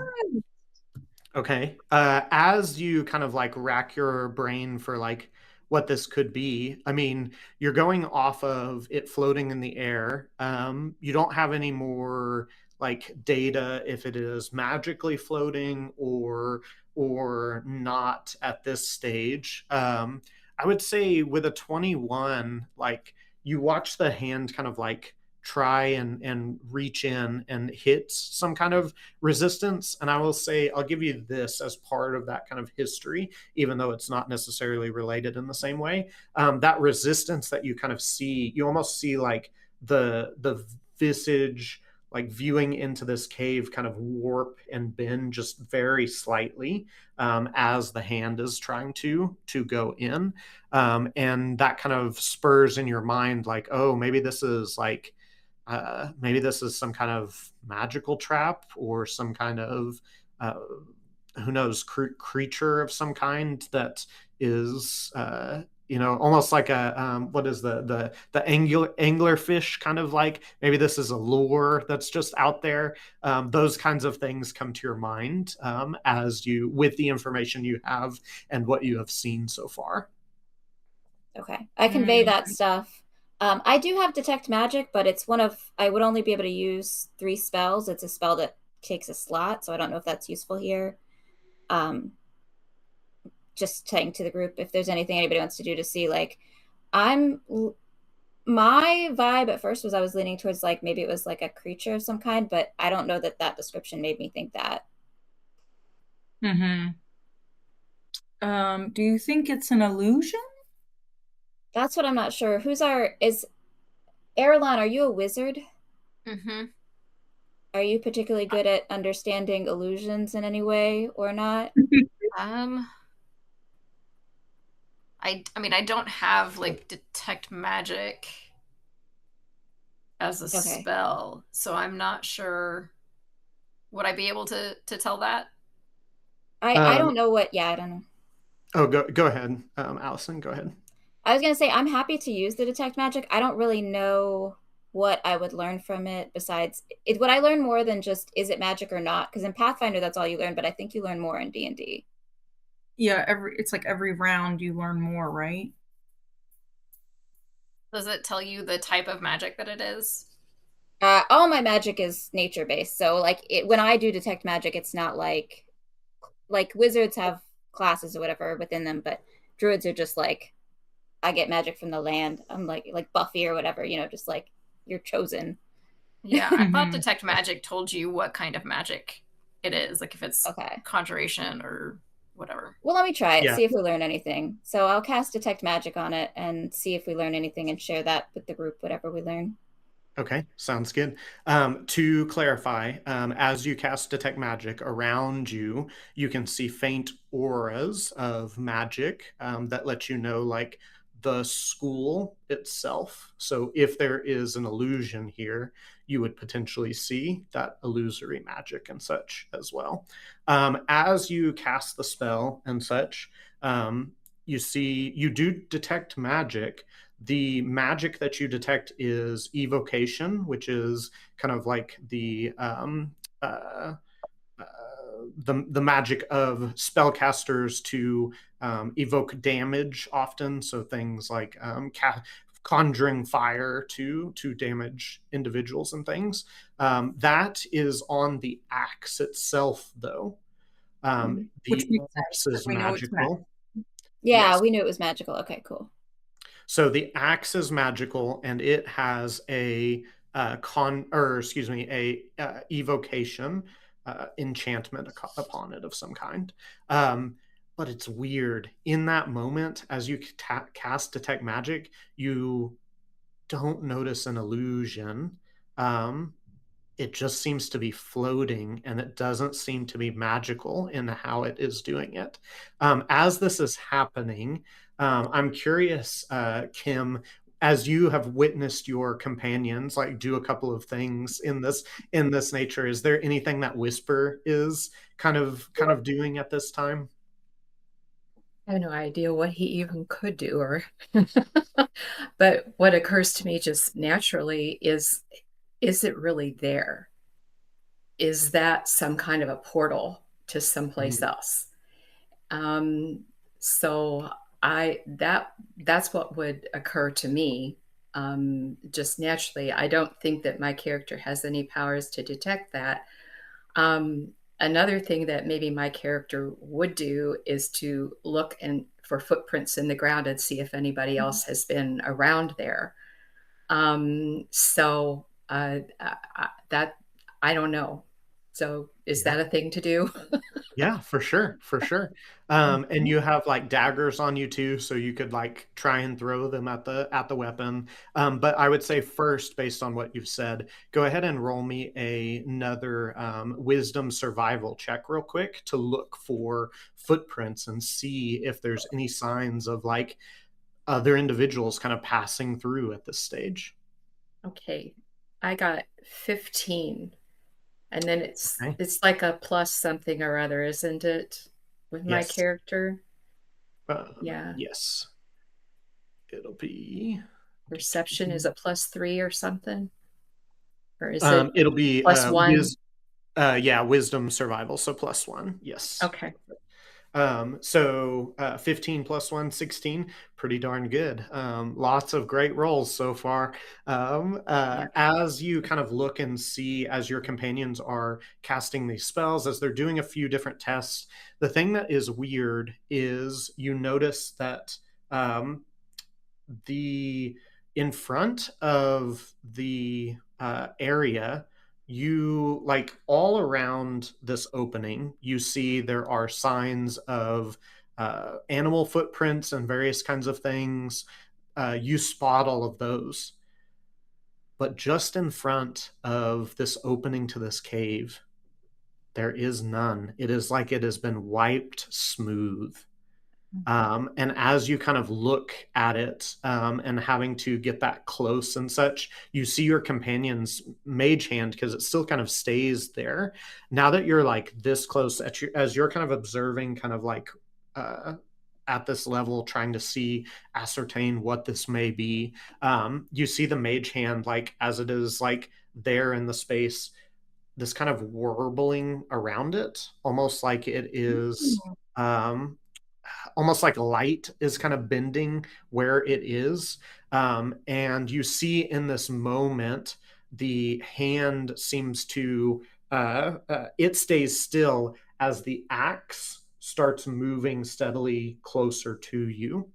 [SPEAKER 2] Okay. As you kind of like rack your brain for like what this could be, I mean, you're going off of it floating in the air. You don't have any more like data if it is magically floating or not at this stage. I would say with a 21, like you watch the hand kind of like try and reach in and hit some kind of resistance. And I will say, I'll give you this as part of that kind of history, even though it's not necessarily related in the same way. That resistance that you kind of see, you almost see like the visage, like viewing into this cave, kind of warp and bend just very slightly as the hand is trying to go in, and that kind of spurs in your mind, like, oh, maybe this is some kind of magical trap or some kind of uh, who knows, creature of some kind that is almost like a what is the anglerfish kind of, like maybe this is a lure that's just out there. Those kinds of things come to your mind as you, with the information you have and what you have seen so far.
[SPEAKER 3] Okay. I convey that stuff. I do have detect magic, but it's I would only be able to use 3 spells. It's a spell that takes a slot, so I don't know if that's useful here. Just saying to the group, if there's anything anybody wants to do to see, like, my vibe at first was I was leaning towards like maybe it was like a creature of some kind, but I don't know that that description made me think that.
[SPEAKER 6] Mm-hmm. Do you think it's an illusion?
[SPEAKER 3] That's what I'm not sure. Is Erlon, are you a wizard?
[SPEAKER 4] Mm-hmm.
[SPEAKER 3] Are you particularly good at understanding illusions in any way or not?
[SPEAKER 4] Um, I mean, I don't have like detect magic as a
[SPEAKER 3] Okay.
[SPEAKER 4] spell, so I'm not sure. Would I be able to tell that?
[SPEAKER 3] I don't know what, yeah, I don't know.
[SPEAKER 2] Oh, go ahead, Allison. Go ahead.
[SPEAKER 3] I was gonna say I'm happy to use the detect magic. I don't really know what I would learn from it besides would I learn more than just is it magic or not? Because in Pathfinder that's all you learn, but I think you learn more in D&D.
[SPEAKER 6] Yeah, it's like every round you learn more, right?
[SPEAKER 4] Does it tell you the type of magic that it is?
[SPEAKER 3] All my magic is nature based, so like when I do detect magic, it's not like wizards have classes or whatever within them, but druids are just like I get magic from the land. I'm like Buffy or whatever, just like you're chosen.
[SPEAKER 4] Yeah, I thought
[SPEAKER 6] Mm-hmm.
[SPEAKER 4] detect magic told you what kind of magic it is, like if it's
[SPEAKER 3] Okay.
[SPEAKER 4] conjuration or whatever.
[SPEAKER 3] Well, let me try it,
[SPEAKER 2] Yeah.
[SPEAKER 3] see if we learn anything. So I'll cast detect magic on it and see if we learn anything and share that with the group, whatever we learn.
[SPEAKER 2] Okay, sounds good. To clarify, as you cast Detect Magic around you, you can see faint auras of magic that let you know, like, the school itself. So if there is an illusion here, you would potentially see that illusory magic and such as well. As you cast the spell and such, you do detect magic. The magic that you detect is evocation, which is kind of like uh, the magic of spellcasters to evoke damage often. So things like conjuring fire to damage individuals and things. That is on the axe itself, though.
[SPEAKER 6] Which
[SPEAKER 2] The
[SPEAKER 6] makes
[SPEAKER 2] axe
[SPEAKER 6] sense because
[SPEAKER 2] is
[SPEAKER 6] we know it's magic.
[SPEAKER 2] magical.
[SPEAKER 3] Yeah,
[SPEAKER 2] Yes.
[SPEAKER 3] we knew it was magical. Okay, cool.
[SPEAKER 2] So the axe is magical, and it has a evocation, enchantment upon it of some kind. But it's weird. In that moment, as you cast detect magic, you don't notice an illusion. Um, it just seems to be floating, and it doesn't seem to be magical in how it is doing it. As this is happening, I'm curious, Kim, as you have witnessed your companions like do a couple of things in this nature, is there anything that Whisper is kind of doing at this time?
[SPEAKER 5] I have no idea what he even could do, or but what occurs to me just naturally is it really there? Is that some kind of a portal to someplace
[SPEAKER 2] Mhm.
[SPEAKER 5] else? Um, so that's what would occur to me, just naturally. I don't think that my character has any powers to detect that. Another thing that maybe my character would do is to look and for footprints in the ground and see if anybody else has been around there. That I don't know. So is
[SPEAKER 2] Yeah.
[SPEAKER 5] that a thing to do?
[SPEAKER 2] Yeah, for sure, for sure. And you have like daggers on you too, so you could like try and throw them at the weapon. But I would say first, based on what you've said, go ahead and roll me another wisdom survival check real quick to look for footprints and see if there's any signs of like other individuals kind of passing through at this stage.
[SPEAKER 5] Okay. I got 15. And then
[SPEAKER 2] Okay.
[SPEAKER 5] it's like a plus something or other, isn't it? With my
[SPEAKER 2] Yes.
[SPEAKER 5] character. Yeah.
[SPEAKER 2] Yes. It'll be.
[SPEAKER 5] Perception is a +3 or something. Or is it
[SPEAKER 2] It'll be
[SPEAKER 5] +1?
[SPEAKER 2] yeah, wisdom survival, so +1. Yes.
[SPEAKER 5] Okay.
[SPEAKER 2] So 15 plus 1, 16, pretty darn good. Lots of great rolls so far.
[SPEAKER 5] Yeah.
[SPEAKER 2] As you kind of look and see as your companions are casting these spells, as they're doing a few different tests, the thing that is weird is you notice that um, the in front of the area, you like all around this opening, you see there are signs of animal footprints and various kinds of things. You spot all of those, but just in front of this opening to this cave, there is none. It is like it has been wiped smooth. And as you kind of look at it and having to get that close and such, you see your companion's mage hand because it still kind of stays there. Now that you're like this close, as you're kind of observing, kind of like uh, at this level, trying to see, ascertain what this may be, you see the mage hand like as it is like there in the space, this kind of warbling around it, almost like it is. Almost like light is kind of bending where it is. And you see in this moment, the hand seems to, it stays still as the axe starts moving steadily closer to you.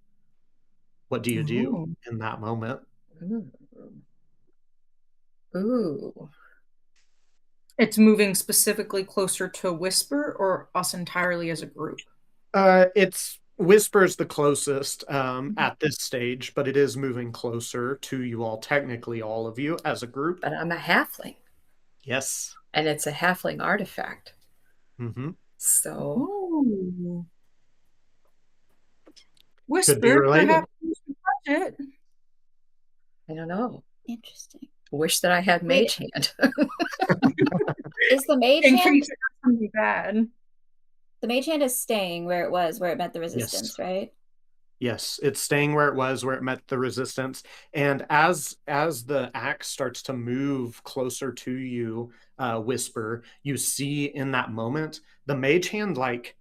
[SPEAKER 2] What do you do
[SPEAKER 6] Ooh.
[SPEAKER 2] in that moment?
[SPEAKER 5] Ooh. Ooh.
[SPEAKER 6] It's moving specifically closer to Whisper or us entirely as a group?
[SPEAKER 2] It's Whisper's the closest at this stage, but it is moving closer to you all, technically all of you as a group.
[SPEAKER 5] But I'm a halfling,
[SPEAKER 2] Yes.
[SPEAKER 5] and it's a halfling artifact.
[SPEAKER 2] Mm-hmm.
[SPEAKER 5] So
[SPEAKER 6] Ooh.
[SPEAKER 2] Could be
[SPEAKER 6] Whisper,
[SPEAKER 2] related.
[SPEAKER 6] perhaps you should touch it.
[SPEAKER 5] I don't know.
[SPEAKER 3] Interesting.
[SPEAKER 5] Wish that I had
[SPEAKER 3] Wait.
[SPEAKER 5] mage hand.
[SPEAKER 3] Is the mage
[SPEAKER 6] In
[SPEAKER 3] hand?
[SPEAKER 6] case it does something bad.
[SPEAKER 3] The mage hand is staying where it was, where it met the resistance,
[SPEAKER 2] Yes.
[SPEAKER 3] right?
[SPEAKER 2] Yes, it's staying where it was, where it met the resistance. And as the axe starts to move closer to you, Whisper, you see in that moment the mage hand like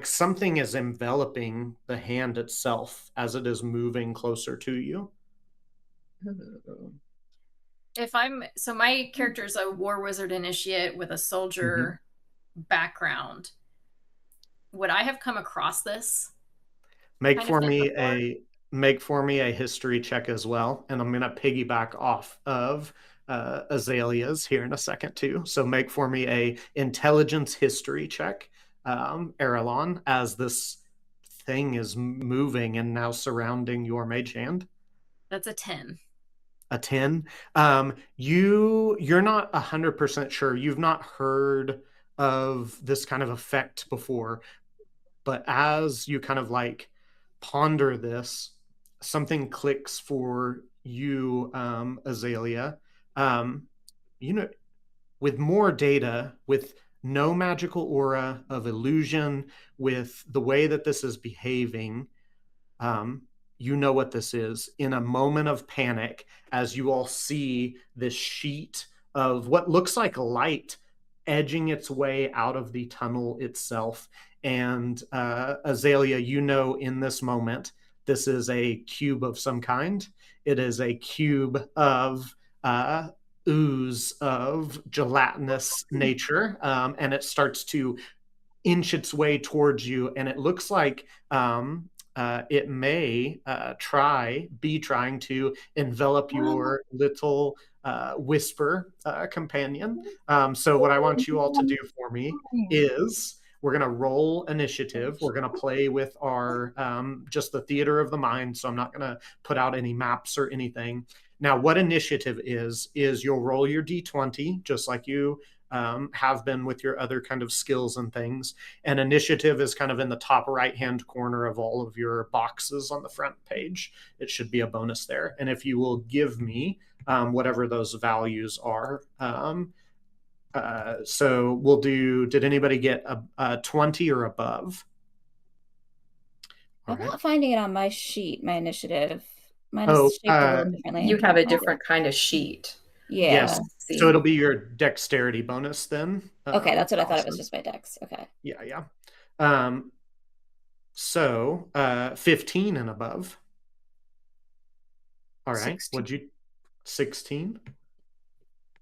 [SPEAKER 2] something is enveloping the hand itself as it is moving closer to you.
[SPEAKER 4] So my character is a war wizard initiate with a soldier background. Would I have come across this
[SPEAKER 2] Make
[SPEAKER 4] kind of
[SPEAKER 2] for
[SPEAKER 4] thing
[SPEAKER 2] me
[SPEAKER 4] before?
[SPEAKER 2] a make for me a history check as well, and I'm gonna piggyback off of Azalea's here in a second too. So make for me a intelligence history check, Erelon, as this thing is moving and now surrounding your mage hand.
[SPEAKER 4] That's a 10.
[SPEAKER 2] A 10. You're not 100% sure. You've not heard of this kind of effect before, but as you kind of like ponder this, something clicks for you, Azalea. Um, you know, with more data, with no magical aura of illusion, with the way that this is behaving, um, you know what this is. In a moment of panic, as you all see this sheet of what looks like light edging its way out of the tunnel itself. And Azalea, you know, in this moment, this is a cube of some kind. It is a cube of ooze of gelatinous nature, and it starts to inch its way towards you, and it looks like it may be trying to envelop your little whisper companion. So what I want you all to do for me is we're going to roll initiative. We're going to play with our just the theater of the mind. So I'm not going to put out any maps or anything. Now, what initiative is you'll roll your d20 just like you have been with your other kind of skills and things. And initiative is kind of in the top right-hand corner of all of your boxes on the front page. It should be a bonus there. And if you will give me whatever those values are. So we'll do, did anybody get a 20 or above?
[SPEAKER 3] I'm not finding it on my sheet, my initiative. Mine
[SPEAKER 2] Oh,
[SPEAKER 3] is shaped a little differently.
[SPEAKER 5] You have a different kind of sheet.
[SPEAKER 3] Yeah.
[SPEAKER 2] Yes. So it'll be your dexterity bonus then.
[SPEAKER 3] Okay, that's what I thought it was, just my dex. Okay.
[SPEAKER 2] Yeah. So 15 and above. All right.
[SPEAKER 6] 16.
[SPEAKER 2] What'd you 16?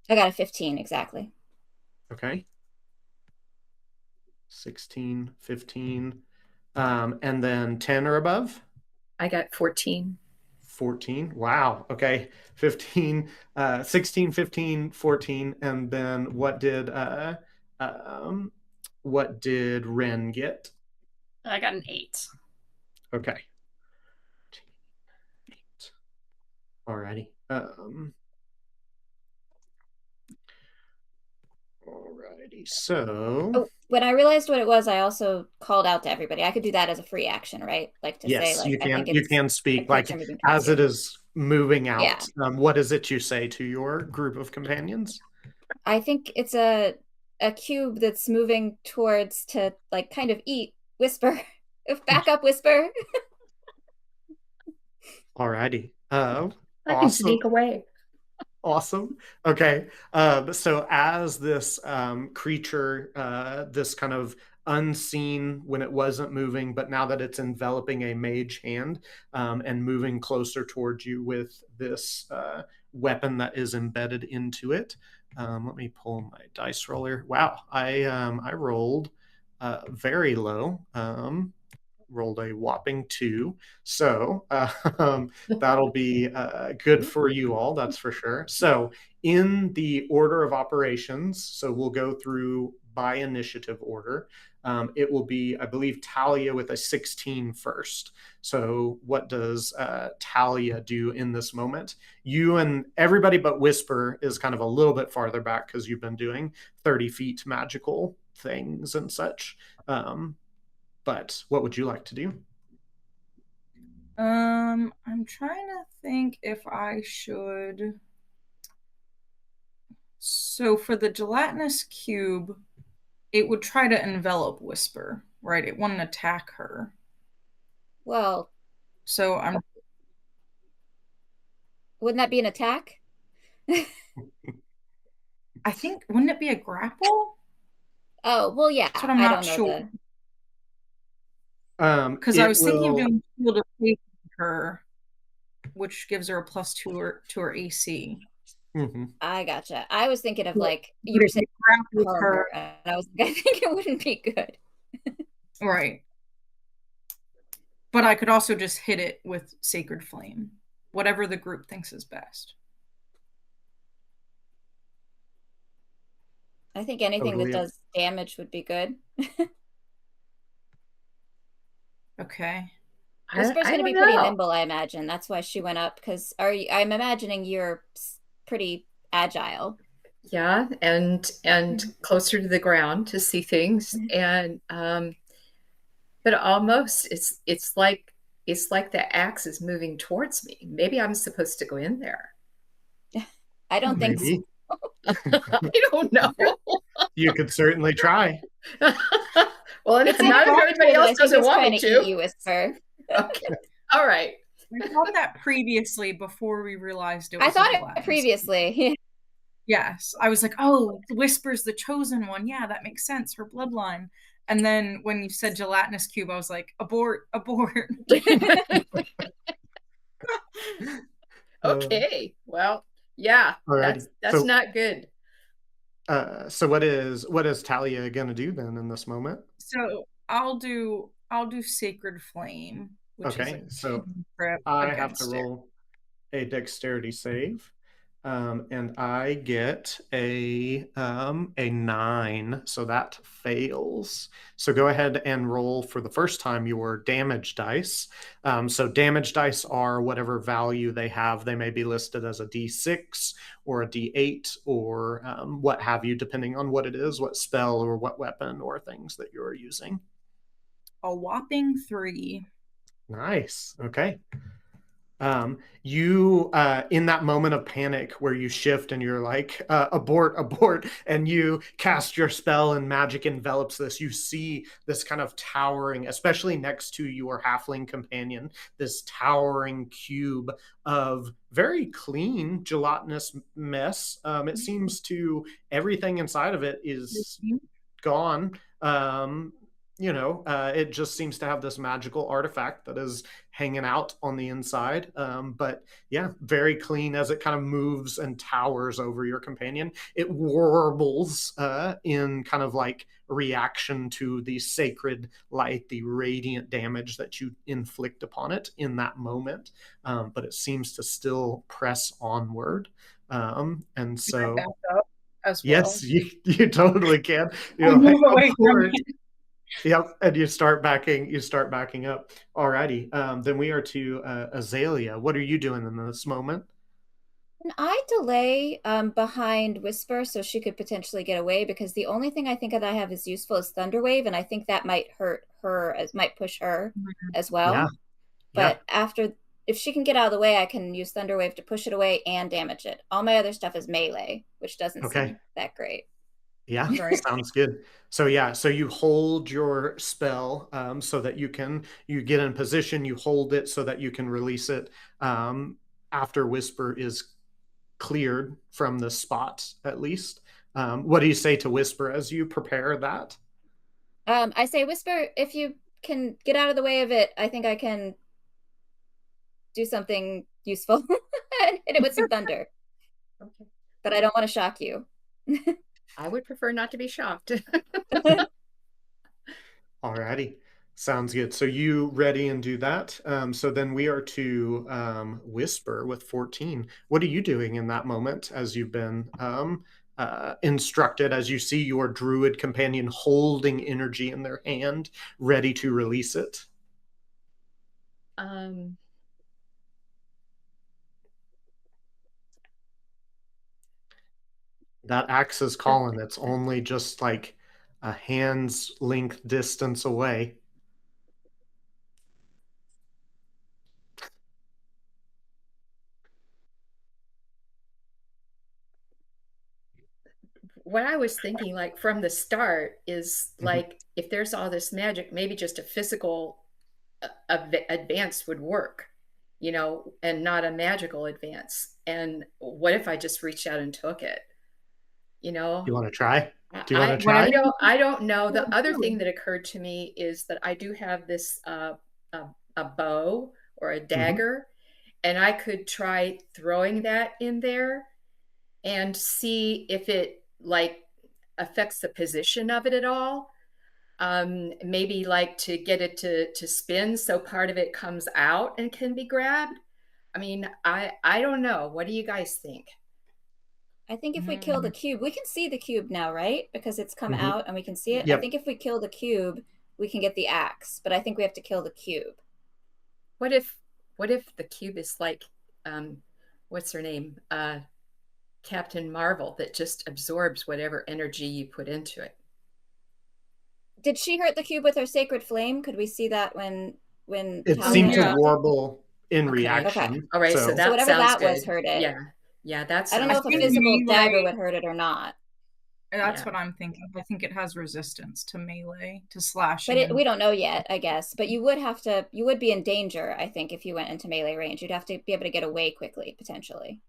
[SPEAKER 3] I got a 15 exactly.
[SPEAKER 2] Okay. 16, 15. And then 10 or above?
[SPEAKER 5] I got 14.
[SPEAKER 2] 14. Wow. Okay. 15, 16, 15, 14. And then what did Ren get?
[SPEAKER 4] I got an 8.
[SPEAKER 2] Okay. 8. Alrighty. Alrighty. So
[SPEAKER 3] when I realized what it was, I also called out to everybody. I could do that as a free action, right? Like to say,
[SPEAKER 2] yes,
[SPEAKER 3] like,
[SPEAKER 2] you
[SPEAKER 3] I
[SPEAKER 2] can.
[SPEAKER 3] think
[SPEAKER 2] You
[SPEAKER 3] it's
[SPEAKER 2] can speak like as it is moving out.
[SPEAKER 3] Yeah.
[SPEAKER 2] What is it you say to your group of companions?
[SPEAKER 3] I think it's a cube that's moving towards to like kind of eat Whisper. Back up, Whisper.
[SPEAKER 2] Alrighty.
[SPEAKER 5] I can
[SPEAKER 2] Awesome.
[SPEAKER 5] sneak away.
[SPEAKER 2] Awesome. Okay. So as this creature, this kind of unseen when it wasn't moving, but now that it's enveloping a mage hand and moving closer towards you with this weapon that is embedded into it. Let me pull my dice roller. Wow, I rolled very low. Rolled a whopping 2. So that'll be good for you all, that's for sure. So in the order of operations, so we'll go through by initiative order. It will be, I believe, Talia with a 16 first. So what does Talia do in this moment? You and everybody but Whisper is kind of a little bit farther back because you've been doing 30 feet magical things and such. But what would you like to do?
[SPEAKER 6] I'm trying to think if I should. So for the gelatinous cube, it would try to envelop Whisper, right? It wouldn't attack her.
[SPEAKER 3] Well,
[SPEAKER 6] so
[SPEAKER 3] wouldn't that be an attack?
[SPEAKER 6] I think, wouldn't it be a grapple?
[SPEAKER 3] Oh, well, yeah.
[SPEAKER 6] That's what I'm not sure. Because I was thinking of doing shield of faith with her, which gives her a +2 to her AC.
[SPEAKER 2] Mm-hmm.
[SPEAKER 3] I gotcha. I was thinking of like you were saying with her, and I was like, I think it wouldn't be good.
[SPEAKER 6] Right. But I could also just hit it with Sacred Flame, whatever the group thinks is best.
[SPEAKER 3] I think anything that does damage would be good.
[SPEAKER 6] Okay.
[SPEAKER 3] Whisper's going to be pretty nimble, I imagine. That's why she went up, because I'm imagining you're pretty agile.
[SPEAKER 5] Yeah, and closer to the ground to see things. And but almost it's like it's like the axe is moving towards me. Maybe I'm supposed to go in there.
[SPEAKER 3] I don't think so.
[SPEAKER 2] Maybe.
[SPEAKER 5] I don't know.
[SPEAKER 2] You could certainly try.
[SPEAKER 5] Well,
[SPEAKER 3] It's
[SPEAKER 5] not if everybody
[SPEAKER 3] impossible, but I
[SPEAKER 5] else
[SPEAKER 3] think
[SPEAKER 5] doesn't
[SPEAKER 3] he's
[SPEAKER 5] want
[SPEAKER 3] trying
[SPEAKER 5] me
[SPEAKER 3] to eat
[SPEAKER 5] to.
[SPEAKER 3] you, Whisper.
[SPEAKER 5] Okay. All right.
[SPEAKER 6] We thought that previously before we realized it
[SPEAKER 3] I
[SPEAKER 6] was a
[SPEAKER 3] thought it
[SPEAKER 6] gelatinous.
[SPEAKER 3] previously.
[SPEAKER 6] Yes. I was like, oh, Whisper's the chosen one. Yeah, that makes sense. Her bloodline. And then when you said gelatinous cube, I was like, abort, abort.
[SPEAKER 5] Okay. Well, yeah,
[SPEAKER 2] Alrighty.
[SPEAKER 5] that's not good.
[SPEAKER 2] So what is Talia gonna do then in this moment?
[SPEAKER 6] So I'll do Sacred Flame, which is
[SPEAKER 2] Okay,
[SPEAKER 6] a
[SPEAKER 2] so
[SPEAKER 6] trip
[SPEAKER 2] I have to
[SPEAKER 6] against it.
[SPEAKER 2] roll a dexterity save. And I get a 9, so that fails. So go ahead and roll for the first time your damage dice. So damage dice are whatever value they have. They may be listed as a D6 or a D8 or what have you, depending on what it is, what spell or what weapon or things that you're using.
[SPEAKER 6] A whopping 3.
[SPEAKER 2] Nice. Okay. You in that moment of panic where you shift and you're like abort, abort, and you cast your spell and magic envelops this, you see this kind of towering, especially next to your halfling companion, this towering cube of very clean gelatinous mess. It seems to everything inside of it is gone. It just seems to have this magical artifact that is hanging out on the inside. But yeah, very clean as it kind of moves and towers over your companion. It warbles in kind of like reaction to the sacred light, the radiant damage that you inflict upon it in that moment. But it seems to still press onward. And so,
[SPEAKER 6] Back up as well.
[SPEAKER 2] yes, you totally can.
[SPEAKER 6] I move away from it.
[SPEAKER 2] Yep, and you start backing up. Alrighty. Then we are to Azalea. What are you doing in this moment?
[SPEAKER 3] Can I delay behind Whisper so she could potentially get away? Because the only thing I think that I have is useful is Thunder Wave, and I think that might hurt her, as might push her as well.
[SPEAKER 2] Yeah.
[SPEAKER 3] But if she can get out of the way, I can use Thunder Wave to push it away and damage it. All my other stuff is melee, which doesn't seem that great.
[SPEAKER 2] Yeah, right. Sounds good. So you hold your spell so that you get in position, you hold it so that you can release it after Whisper is cleared from the spot, at least. What do you say to Whisper as you prepare that?
[SPEAKER 3] I say, Whisper, if you can get out of the way of it, I think I can do something useful. Hit it with some thunder.
[SPEAKER 5] Okay.
[SPEAKER 3] But I don't want to shock you.
[SPEAKER 5] I would prefer not to be shocked.
[SPEAKER 2] Alrighty. Sounds good. So you ready and do that. So then we are to Whisper with 14. What are you doing in that moment as you've been instructed, as you see your druid companion holding energy in their hand, ready to release it? That axe is calling. It's only just like a hand's length distance away.
[SPEAKER 5] What I was thinking, like from the start, is like if there's all this magic, maybe just a physical advance would work, and not a magical advance. And what if I just reached out and took it? You
[SPEAKER 2] want to try? Do you want to try?
[SPEAKER 5] I don't know. The other thing that occurred to me is that I do have this a bow or a dagger, and I could try throwing that in there and see if it like affects the position of it at all. Maybe like to get it to spin so part of it comes out and can be grabbed. I mean, I don't know. What do you guys think?
[SPEAKER 3] I think if we kill the cube, we can see the cube now, right? Because it's come out and we can see it. Yep. I think if we kill the cube, we can get the axe, but I think we have to kill the cube.
[SPEAKER 5] What if the cube is like, what's her name? Captain Marvel, that just absorbs whatever energy you put into it.
[SPEAKER 3] Did she hurt the cube with her sacred flame? Could we see that when when
[SPEAKER 2] It
[SPEAKER 3] Tal
[SPEAKER 2] seemed to
[SPEAKER 3] mentioned.
[SPEAKER 2] warble in
[SPEAKER 5] Okay.
[SPEAKER 2] reaction.
[SPEAKER 3] Okay.
[SPEAKER 5] All right, so
[SPEAKER 2] So
[SPEAKER 5] that
[SPEAKER 3] whatever
[SPEAKER 5] sounds
[SPEAKER 3] that was
[SPEAKER 5] good.
[SPEAKER 3] hurt it.
[SPEAKER 5] Yeah, that
[SPEAKER 3] I don't know
[SPEAKER 5] sounds
[SPEAKER 3] if a
[SPEAKER 6] think
[SPEAKER 5] good.
[SPEAKER 3] physical dagger
[SPEAKER 6] melee-
[SPEAKER 3] would hurt it or not.
[SPEAKER 6] That's
[SPEAKER 5] Yeah.
[SPEAKER 6] what I'm thinking. I think it has resistance to melee, to slashing.
[SPEAKER 3] But we don't know yet, I guess. But you would be in danger, I think, if you went into melee range. You'd have to be able to get away quickly, potentially.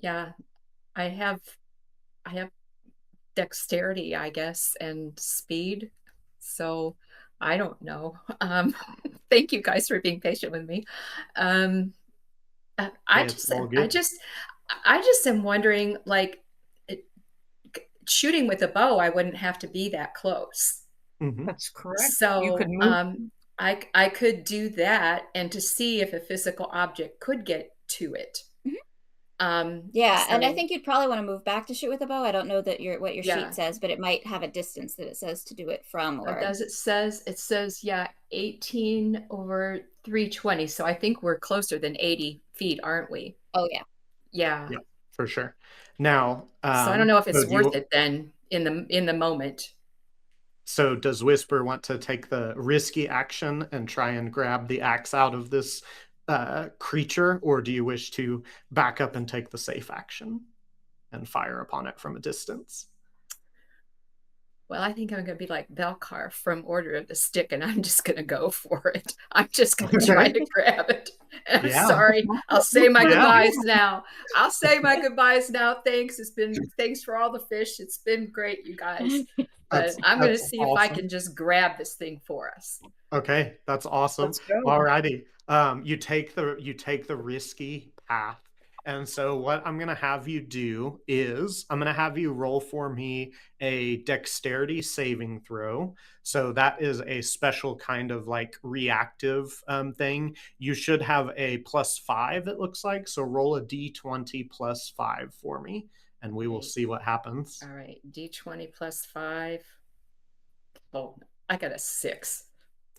[SPEAKER 5] Yeah, I have dexterity, I guess, and speed. So I don't know. Thank you guys for being patient with me. Um, I
[SPEAKER 2] it's
[SPEAKER 5] just,
[SPEAKER 2] all
[SPEAKER 5] I
[SPEAKER 2] good.
[SPEAKER 5] just, I just am wondering, like, it, shooting with a bow, I wouldn't have to be that close.
[SPEAKER 2] Mhm.
[SPEAKER 6] That's correct. You could
[SPEAKER 5] So,
[SPEAKER 6] move.
[SPEAKER 5] I could do that, and to see if a physical object could get to it.
[SPEAKER 3] Yeah, and I
[SPEAKER 5] So
[SPEAKER 3] think you'd probably want to move back to shoot with a bow. I don't know that what your
[SPEAKER 5] yeah.
[SPEAKER 3] sheet says, but it might have a distance that it says to do it from. Or
[SPEAKER 5] Does it says yeah, 18 over 320. So I think we're closer than 80 feet, aren't we?
[SPEAKER 3] oh yeah,
[SPEAKER 5] Yeah.
[SPEAKER 2] Yeah, for sure. Now,
[SPEAKER 5] So I don't know if
[SPEAKER 2] so
[SPEAKER 5] it's worth it then in the moment.
[SPEAKER 2] So does Whisper want to take the risky action and try and grab the axe out of this creature, or do you wish to back up and take the safe action and fire upon it from a distance?
[SPEAKER 5] Well, I think I'm going to be like Belcar from Order of the Stick, and I'm just going to go for it. I'm just going to try to grab it. And I'm
[SPEAKER 2] Yeah.
[SPEAKER 5] sorry. I'll say my
[SPEAKER 2] Yeah.
[SPEAKER 5] goodbyes now. I'll say my goodbyes now. Thanks for all the fish. It's been great, you guys. But I'm going to see if I can just grab this thing for us.
[SPEAKER 2] Okay, that's awesome.
[SPEAKER 6] Let's go.
[SPEAKER 2] Alrighty. You take the risky path. And so what I'm going to have you do is I'm going to have you roll for me a dexterity saving throw. So that is a special kind of like reactive thing. You should have a +5, it looks like. So roll a d20 +5 for me, and we will see what happens.
[SPEAKER 5] All right, d20 +5. Oh, I got a 6.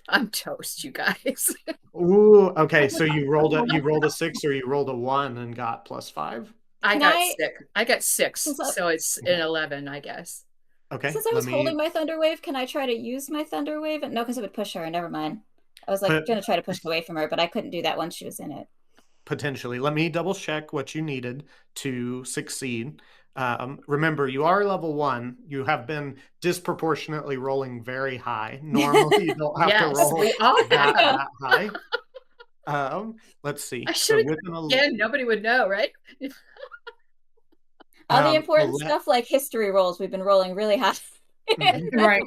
[SPEAKER 5] I'm toast, you guys.
[SPEAKER 2] Ooh, okay. So you rolled a 6, or you rolled a 1 and got +5?
[SPEAKER 5] I got 6. So it's an 11, I guess.
[SPEAKER 2] Okay.
[SPEAKER 3] Since I was holding my Thunder Wave, can I try to use my Thunder Wave? No, because it would push her. Never mind. I was like going to try to push away from her, but I couldn't do that once she was in it.
[SPEAKER 2] Potentially. Let me double check what you needed to succeed. Remember, you are level 1. You have been disproportionately rolling very high. Normally, you don't have to roll that high. Let's see.
[SPEAKER 5] I should have again. Nobody would know, right?
[SPEAKER 3] All the important stuff like history rolls, we've been rolling really high.
[SPEAKER 6] Right.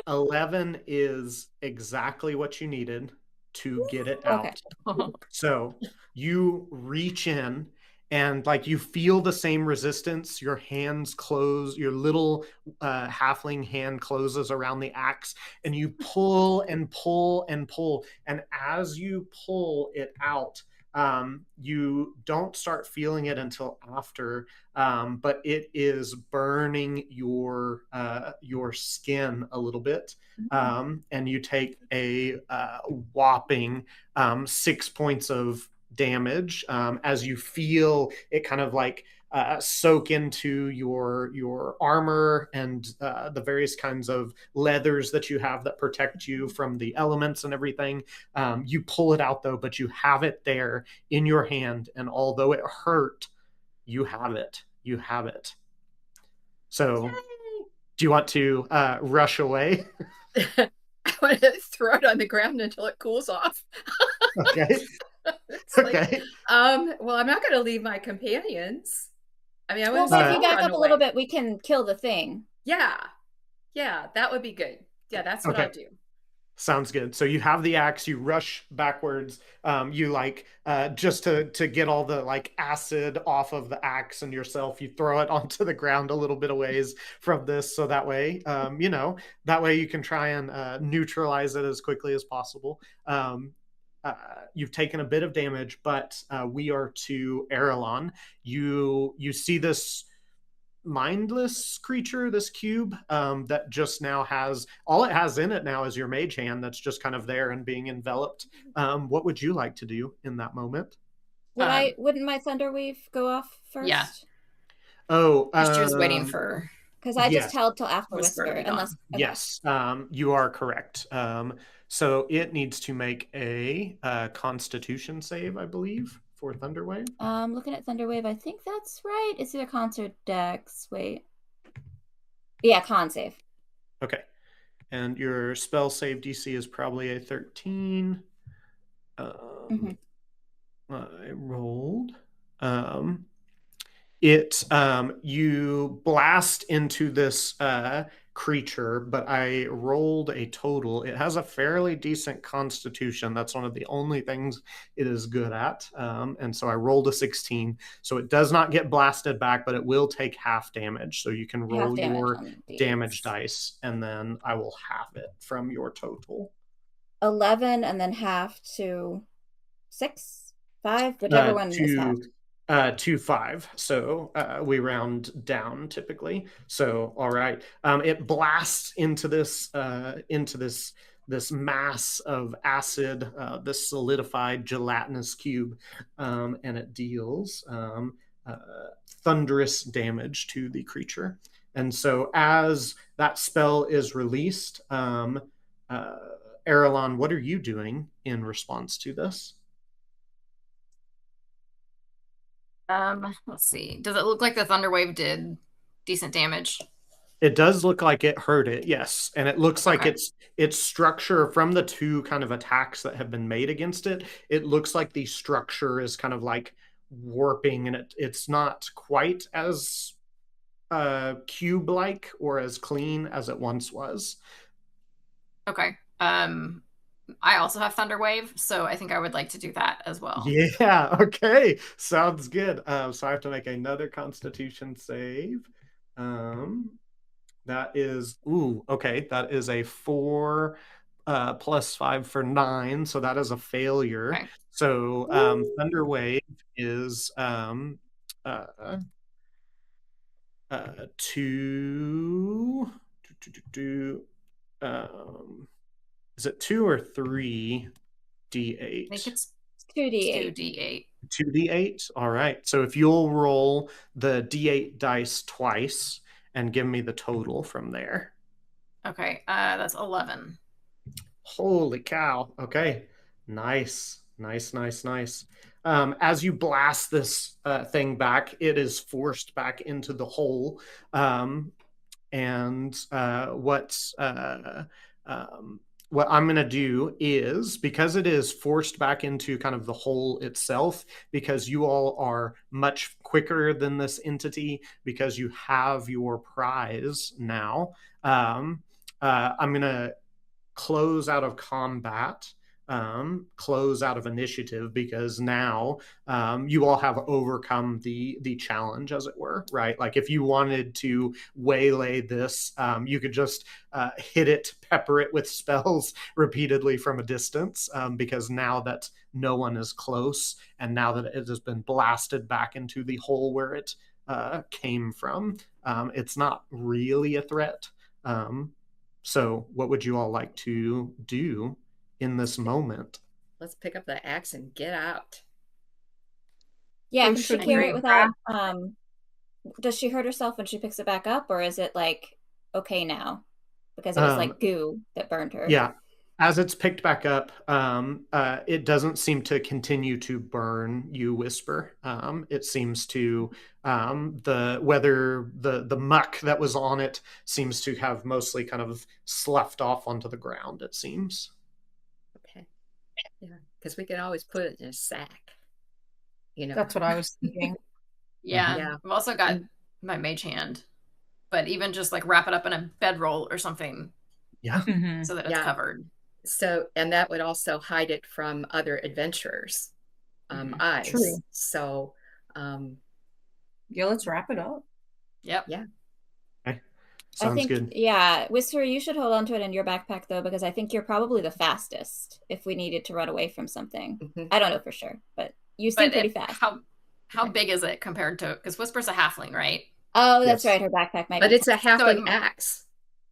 [SPEAKER 2] 11 is exactly what you needed to get it out.
[SPEAKER 3] Okay.
[SPEAKER 2] So you reach in and like you feel the same resistance. Your hands close, your little halfling hand closes around the axe, and you pull and pull and pull. And as you pull it out, you don't start feeling it until after, but it is burning your skin a little bit, and you take a whopping 6 points of damage as you feel it kind of like soak into your armor and the various kinds of leathers that you have that protect you from the elements and everything. You pull it out though, but you have it there in your hand, and although it hurt, you have it. You have it. So, do you want to rush away?
[SPEAKER 5] I want to throw it on the ground until it cools off.
[SPEAKER 2] Okay. Okay.
[SPEAKER 5] Well, I'm not going to leave my companions. I mean,
[SPEAKER 3] well, but if you back up a little bit, we can kill the thing.
[SPEAKER 5] Yeah, that would be good. Yeah, that's what I'll do.
[SPEAKER 2] Sounds good. So you have the axe, you rush backwards, you like just to get all the like acid off of the axe and yourself, you throw it onto the ground a little bit of ways from this, so that way that way you can try and neutralize it as quickly as possible. You've taken a bit of damage, but we are to Erelon. You see this mindless creature, this cube that just now has all it has in it now is your mage hand that's just kind of there and being enveloped. What would you like to do in that moment?
[SPEAKER 3] Wouldn't my Thunder Wave go off first?
[SPEAKER 4] Yeah.
[SPEAKER 2] Oh,
[SPEAKER 4] she was waiting for
[SPEAKER 3] because I just held till after Whisper.
[SPEAKER 2] Yes, you are correct. So it needs to make a Constitution save, I believe, for Thunderwave.
[SPEAKER 3] Looking at Thunderwave, I think that's right. It's either Cons or Dex. Wait. Yeah, con save.
[SPEAKER 2] Okay. And your spell save DC is probably a 13. I rolled. You blast into this creature, but I rolled a total. It has a fairly decent constitution. That's one of the only things it is good at. And so I rolled a 16. So it does not get blasted back, but it will take half damage. So you can roll your damage dice, and then I will half it from your total.
[SPEAKER 3] 11 and then half to 6, 5, whichever one is half.
[SPEAKER 2] 5. So we round down typically. So all right, it blasts into this mass of acid, this solidified gelatinous cube, and it deals thunderous damage to the creature. And so as that spell is released, Aralon, what are you doing in response to this?
[SPEAKER 4] Let's see. Does it look like the Thunderwave did decent damage?
[SPEAKER 2] It does look like it hurt it, yes. And it looks like its structure from the two kind of attacks that have been made against it, it looks like the structure is kind of like warping, and it's not quite as cube-like or as clean as it once was.
[SPEAKER 4] Okay. I also have Thunderwave, so I think I would like to do that as well.
[SPEAKER 2] Yeah, okay. Sounds good. So I have to make another Constitution save. That is, okay. That is a 4 plus 5 for 9. So that is a failure. Okay. So Thunderwave is 2. Is it 2 or 3 D8?
[SPEAKER 4] I think it's
[SPEAKER 3] 2D8.
[SPEAKER 4] 2D8.
[SPEAKER 2] 2D8? All right. So if you'll roll the D8 dice twice and give me the total from there.
[SPEAKER 4] Okay. That's 11.
[SPEAKER 2] Holy cow. Okay. Nice. As you blast this thing back, it is forced back into the hole. What I'm going to do is, because it is forced back into kind of the hole itself, because you all are much quicker than this entity, because you have your prize now, I'm going to close out of combat, close out of initiative, because now you all have overcome the challenge, as it were, right? Like if you wanted to waylay this, you could just hit it, pepper it with spells repeatedly from a distance, because now that no one is close, and now that it has been blasted back into the hole where it came from, it's not really a threat. So what would you all like to do in this moment?
[SPEAKER 5] Let's pick up the axe and get out.
[SPEAKER 3] Yeah, can she carry it without does she hurt herself when she picks it back up, or is it like okay now? Because it was like goo that burned her.
[SPEAKER 2] Yeah. As it's picked back up, it doesn't seem to continue to burn you, Whisper. It seems to the muck that was on it seems to have mostly kind of sloughed off onto the ground, it seems.
[SPEAKER 5] Okay. Yeah, because we can always put it in a sack.
[SPEAKER 6] That's what I was thinking.
[SPEAKER 4] Yeah. I've also got my mage hand, but even just like wrap it up in a bedroll or something.
[SPEAKER 2] Yeah.
[SPEAKER 4] So that it's covered.
[SPEAKER 5] So, and that would also hide it from other adventurers' eyes.
[SPEAKER 6] True.
[SPEAKER 5] So,
[SPEAKER 6] let's wrap it up.
[SPEAKER 4] Yep.
[SPEAKER 5] Yeah.
[SPEAKER 2] Okay. Sounds good.
[SPEAKER 3] Yeah, Whisper, you should hold on to it in your backpack though, because I think you're probably the fastest if we needed to run away from something. I don't know for sure, but you seem pretty fast.
[SPEAKER 4] How big is it compared to? Because Whisper's a halfling, right?
[SPEAKER 3] Oh, that's right. Her backpack might.
[SPEAKER 5] But it's a halfling axe.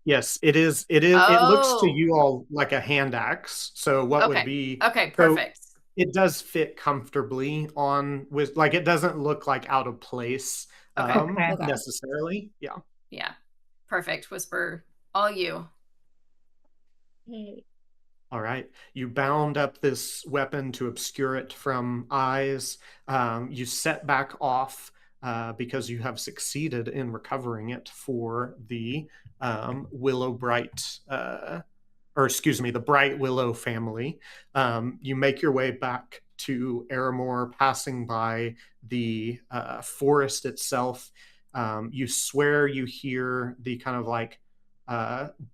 [SPEAKER 2] Yes, it is. It looks to you all like a hand axe. So what would be?
[SPEAKER 4] Okay, perfect.
[SPEAKER 2] So it does fit comfortably on with, like, it doesn't look like out of place necessarily. Yeah.
[SPEAKER 4] Yeah. Perfect. Whisper, all you.
[SPEAKER 5] Hey.
[SPEAKER 2] All right. You bound up this weapon to obscure it from eyes. You set back off because you have succeeded in recovering it for the Willow Bright, or excuse me, the Bright Willow family. You make your way back to Aramore, passing by the forest itself. You swear you hear the kind of like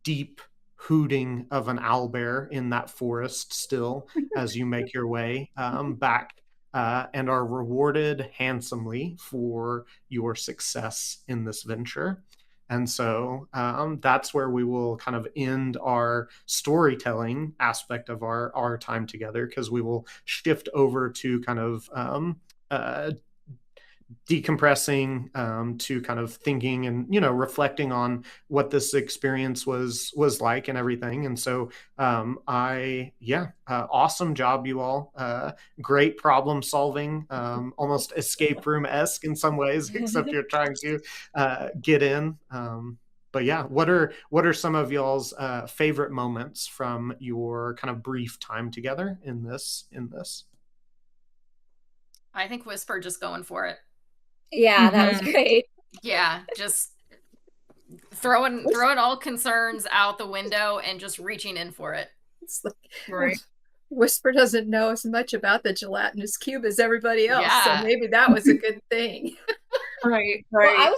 [SPEAKER 2] deep hooting of an owlbear in that forest still as you make your way back, and are rewarded handsomely for your success in this venture. And so that's where we will kind of end our storytelling aspect of our time together, because we will shift over to kind of uh, decompressing, to kind of thinking and reflecting on what this experience was like and everything. And so I yeah, awesome job, you all. Great problem solving, almost escape room-esque in some ways, except you're trying to get in. But yeah, what are some of y'all's favorite moments from your kind of brief time together in this?
[SPEAKER 4] I think Whisper just going for it.
[SPEAKER 3] Yeah, that was great.
[SPEAKER 4] Yeah, just throwing all concerns out the window and just reaching in for it.
[SPEAKER 5] It's like,
[SPEAKER 6] Right.
[SPEAKER 5] Whisper doesn't know as much about the gelatinous cube as everybody else, so
[SPEAKER 4] Yeah.
[SPEAKER 5] maybe that was a good thing.
[SPEAKER 6] Right.
[SPEAKER 3] Well,
[SPEAKER 6] Right.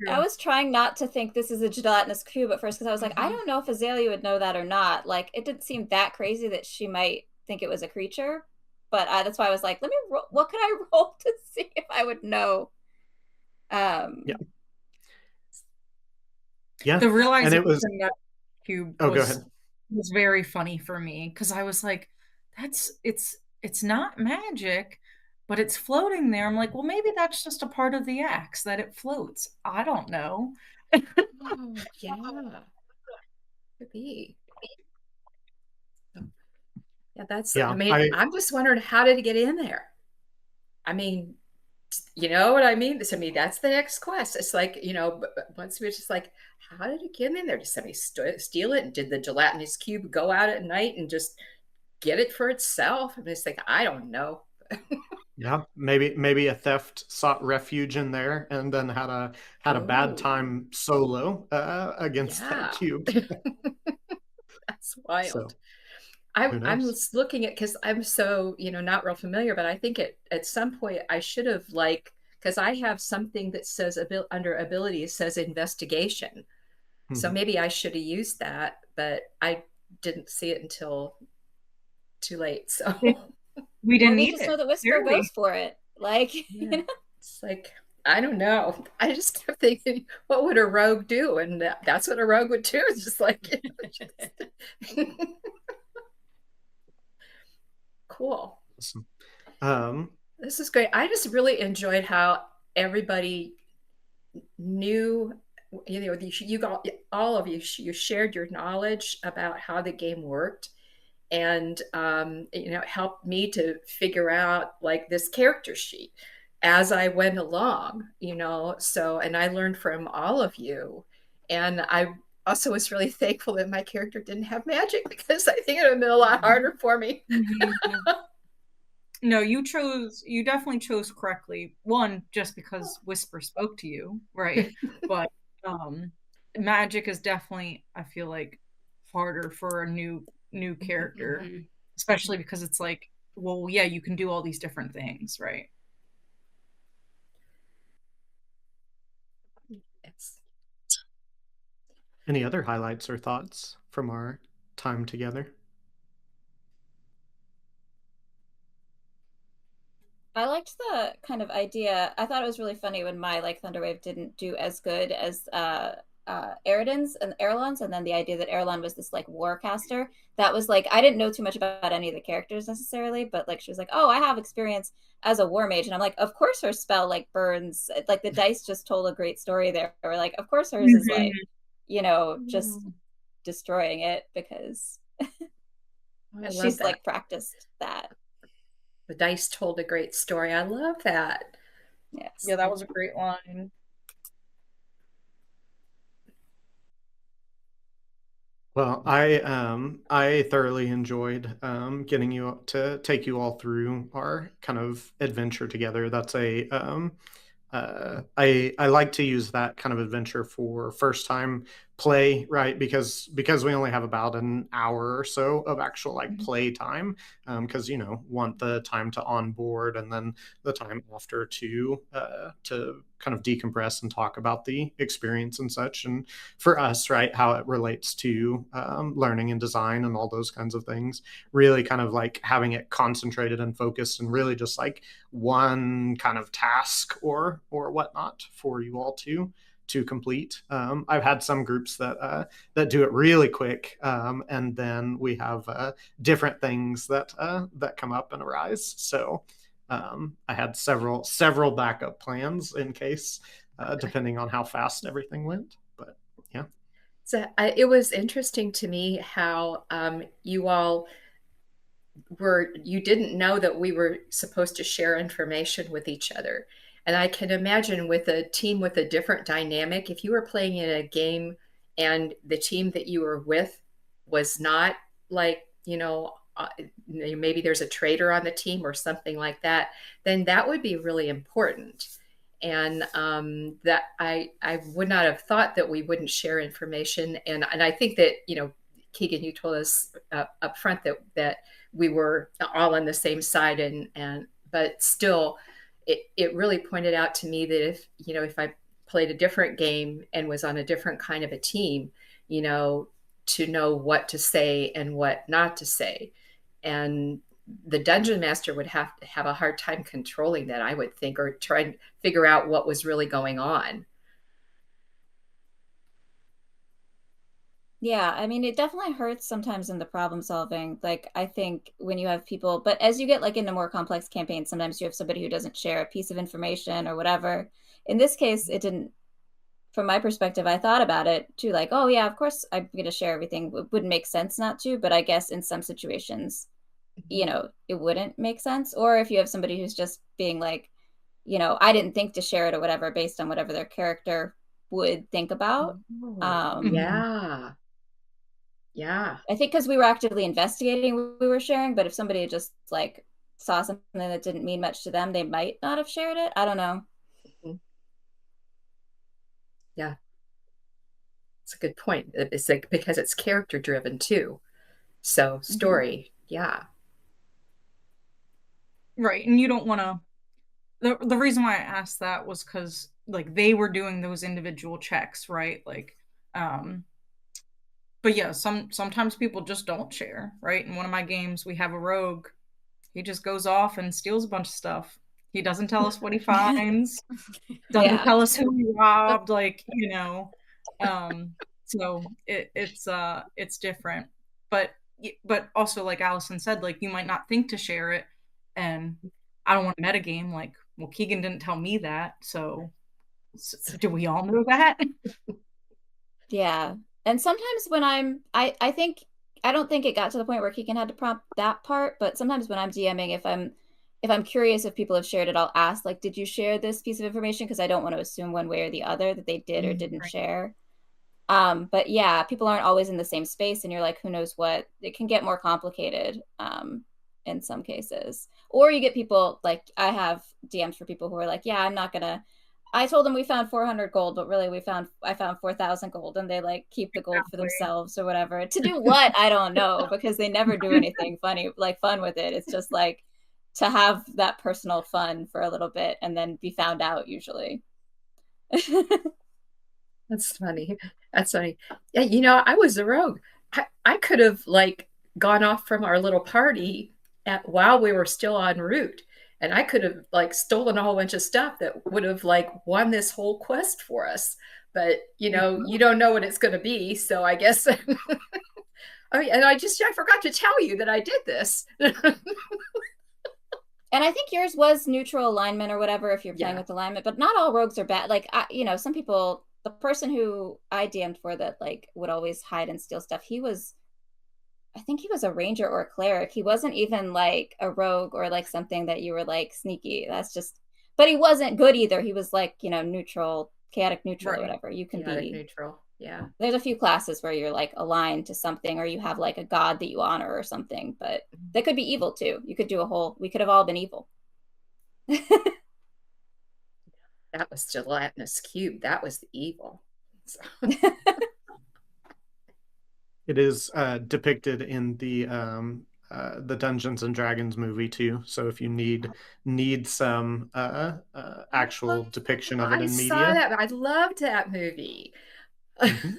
[SPEAKER 3] I was trying not to think this is a gelatinous cube at first because I was like, I
[SPEAKER 4] Mhm.
[SPEAKER 3] don't know if Azalea would know that or not. Like, it didn't seem that crazy that she might think it was a creature, but that's why I was like, let me roll. What could I roll to see if I would know?
[SPEAKER 2] Yeah.
[SPEAKER 6] The
[SPEAKER 2] And
[SPEAKER 6] realization
[SPEAKER 2] it was
[SPEAKER 6] that cube
[SPEAKER 2] oh, go ahead.
[SPEAKER 6] was very funny for me because I was like, it's not magic, but it's floating there. I'm like, well, maybe that's just a part of the axe that it floats. I don't know.
[SPEAKER 5] Oh, yeah. Could be. Yeah, that's, I
[SPEAKER 2] Yeah,
[SPEAKER 5] mean, I'm just wondering, how did it get in there? I mean, you know what I mean? To me, that's the next quest. It's like, once we're just like, how did it get in there? Did somebody steal it? And did the gelatinous cube go out at night and just get it for itself? I mean, it's like, I don't know.
[SPEAKER 2] yeah, maybe a theft sought refuge in there and then had a bad
[SPEAKER 5] Ooh,
[SPEAKER 2] time solo against that
[SPEAKER 5] yeah.
[SPEAKER 2] cube.
[SPEAKER 5] That's wild.
[SPEAKER 2] So who
[SPEAKER 5] I'm
[SPEAKER 2] knows?
[SPEAKER 5] just looking at, because I'm so, not real familiar, but I think at some point I should have, like, because I have something that says under abilities says investigation. So
[SPEAKER 2] Mhm.
[SPEAKER 5] maybe I should have used that, but I didn't see it until too late. So
[SPEAKER 6] We
[SPEAKER 3] Or
[SPEAKER 6] didn't
[SPEAKER 3] we
[SPEAKER 6] need
[SPEAKER 3] just
[SPEAKER 6] it.
[SPEAKER 3] know that Whisper
[SPEAKER 6] Clearly.
[SPEAKER 3] goes for it. Like,
[SPEAKER 5] yeah, it's like, I don't know. I just kept thinking, what would a rogue do? And that's what a rogue would do. It's just like, cool.
[SPEAKER 2] Awesome.
[SPEAKER 5] This is great. I just really enjoyed how everybody knew, you got, all of you shared your knowledge about how the game worked, and helped me to figure out like this character sheet as I went along. So, and I learned from all of you, and I also was really thankful that my character didn't have magic, because I think it would have been a lot harder for me.
[SPEAKER 6] No, you definitely chose correctly. One, just because Whisper spoke to you, right? But magic is definitely, I feel like, harder for a new character, especially because it's like, well, yeah, you can do all these different things, right?
[SPEAKER 5] Yes.
[SPEAKER 2] Any other highlights or thoughts from our time together?
[SPEAKER 3] I liked the kind of idea. I thought it was really funny when my like Thunderwave didn't do as good as Eridan's and Erlon's, and then the idea that Erlon was this like warcaster. That was like, I didn't know too much about any of the characters necessarily, but like she was like, oh, I have experience as a war mage, and I'm like, of course her spell like burns. Like the dice just told a great story there. We're like, of course hers is like, just destroying it because she's like practiced that.
[SPEAKER 5] The dice told a great story. I love that.
[SPEAKER 3] Yes.
[SPEAKER 6] Yeah, that was a great line.
[SPEAKER 2] Well, I thoroughly enjoyed getting you to take you all through our kind of adventure together. That's a I like to use that kind of adventure for first time play, right? Because we only have about an hour or so of actual like play time, because want the time to onboard and then the time after to kind of decompress and talk about the experience and such, and for us, right, how it relates to learning and design and all those kinds of things. Really, kind of like having it concentrated and focused, and really just like one kind of task or whatnot for you all to complete. I've had some groups that do it really quick, and then we have different things that come up and arise. So I had several backup plans in case, depending on how fast everything went. But yeah.
[SPEAKER 5] So it was interesting to me how you all you didn't know that we were supposed to share information with each other. And I can imagine with a team with a different dynamic, if you were playing in a game and the team that you were with was not like, maybe there's a traitor on the team or something like that, then that would be really important. And that I would not have thought that we wouldn't share information. And I think that, Keegan, you told us up front that we were all on the same side, and but still it really pointed out to me that if I played a different game and was on a different kind of a team, to know what to say and what not to say. And the dungeon master would have to have a hard time controlling that, I would think, or try and figure out what was really going on.
[SPEAKER 3] Yeah, I mean, it definitely hurts sometimes in the problem solving. Like, I think when you have people, but as you get like into more complex campaigns, sometimes you have somebody who doesn't share a piece of information or whatever. In this case, it didn't, from my perspective, I thought about it too, like, oh yeah, of course I'm going to share everything. It wouldn't make sense not to, but I guess in some situations, it wouldn't make sense. Or if you have somebody who's just being like, I didn't think to share it or whatever based on whatever their character would think about.
[SPEAKER 5] Yeah. Yeah.
[SPEAKER 3] I think because we were actively investigating what we were sharing, but if somebody had just like saw something that didn't mean much to them, they might not have shared it. I don't know.
[SPEAKER 5] Yeah. It's a good point. It's like because it's character driven too. So story, yeah.
[SPEAKER 6] Right. And you don't want to. The reason why I asked that was because like they were doing those individual checks, right? Like, but yeah, sometimes people just don't share, right? In one of my games, we have a rogue. He just goes off and steals a bunch of stuff. He doesn't tell us what he finds. Doesn't tell us who he robbed. Like, so it's different. But also, like Allison said, like you might not think to share it, and I don't want a metagame. Like, well, Keegan didn't tell me that, so do we all know that?
[SPEAKER 3] Yeah. And sometimes when I think, I don't think it got to the point where Keegan had to prompt that part, but sometimes when I'm DMing, if I'm curious if people have shared it, I'll ask, like, did you share this piece of information? Because I don't want to assume one way or the other that they did or didn't share. But yeah, people aren't always in the same space, and you're like, who knows what? It can get more complicated in some cases. Or you get people, like, I have DMs for people who are like, yeah, I'm not gonna. I told them we found 400 gold, but really I found 4,000 gold, and they like keep the gold for themselves or whatever. To do what? I don't know, because they never do anything funny, like fun with it. It's just like to have that personal fun for a little bit and then be found out usually.
[SPEAKER 5] That's funny. That's funny. Yeah, I was a rogue. I could have like gone off from our little party while we were still en route. And I could have like stolen a whole bunch of stuff that would have like won this whole quest for us. But you don't know what it's going to be. So I guess, and I forgot to tell you that I did this.
[SPEAKER 3] And I think yours was neutral alignment or whatever if you're playing with alignment, but not all rogues are bad. Like, some people, the person who I DM'd for that like would always hide and steal stuff, I think he was a ranger or a cleric. He wasn't even like a rogue or like something that you were like sneaky. That's just, but he wasn't good either. He was like, neutral, chaotic neutral or whatever. You can
[SPEAKER 5] chaotic
[SPEAKER 3] be
[SPEAKER 5] neutral. Yeah.
[SPEAKER 3] There's a few classes where you're like aligned to something, or you have like a god that you honor or something, but they could be evil too. You could do we could have all been evil.
[SPEAKER 5] That was gelatinous cube. That was the evil. So.
[SPEAKER 2] It is depicted in the Dungeons and Dragons movie too. So if you need some actual depiction of it
[SPEAKER 5] I
[SPEAKER 2] in
[SPEAKER 5] saw
[SPEAKER 2] media,
[SPEAKER 5] that. I loved that movie.
[SPEAKER 2] mm-hmm.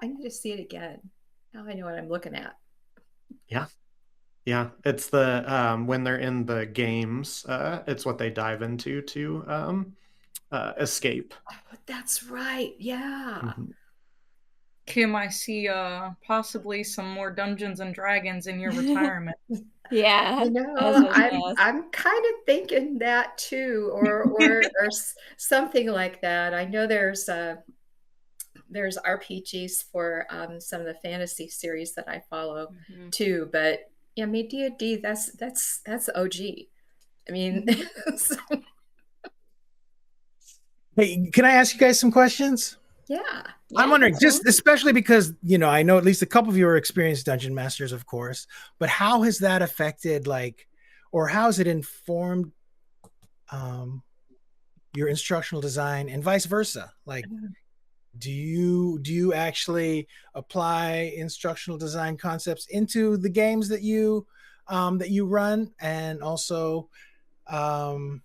[SPEAKER 5] I need to see it again. Now I know what I'm looking at.
[SPEAKER 2] Yeah. Yeah, it's the when they're in the games, it's what they dive into to escape.
[SPEAKER 5] Oh, that's right. Yeah.
[SPEAKER 2] Mm-hmm.
[SPEAKER 6] Kim, I see possibly some more Dungeons and Dragons in your retirement.
[SPEAKER 3] Yeah,
[SPEAKER 5] I
[SPEAKER 3] as
[SPEAKER 5] know.
[SPEAKER 3] was
[SPEAKER 5] I'm
[SPEAKER 3] Jazz.
[SPEAKER 5] I'm kind of thinking that too, or something like that. I know there's RPGs for some of the fantasy series that I follow too, but yeah, I mean D&D, that's OG. I mean, so,
[SPEAKER 1] Hey, can I ask you guys some questions?
[SPEAKER 5] yeah.
[SPEAKER 1] I'm
[SPEAKER 3] Yeah,
[SPEAKER 1] wondering,
[SPEAKER 3] that's fun.
[SPEAKER 1] just especially because, I know at least a couple of you are experienced dungeon masters, of course, but how has that affected, like, or how has it informed um, your instructional design and vice versa? Like, do you actually apply instructional design concepts into the games that you run, and also, um,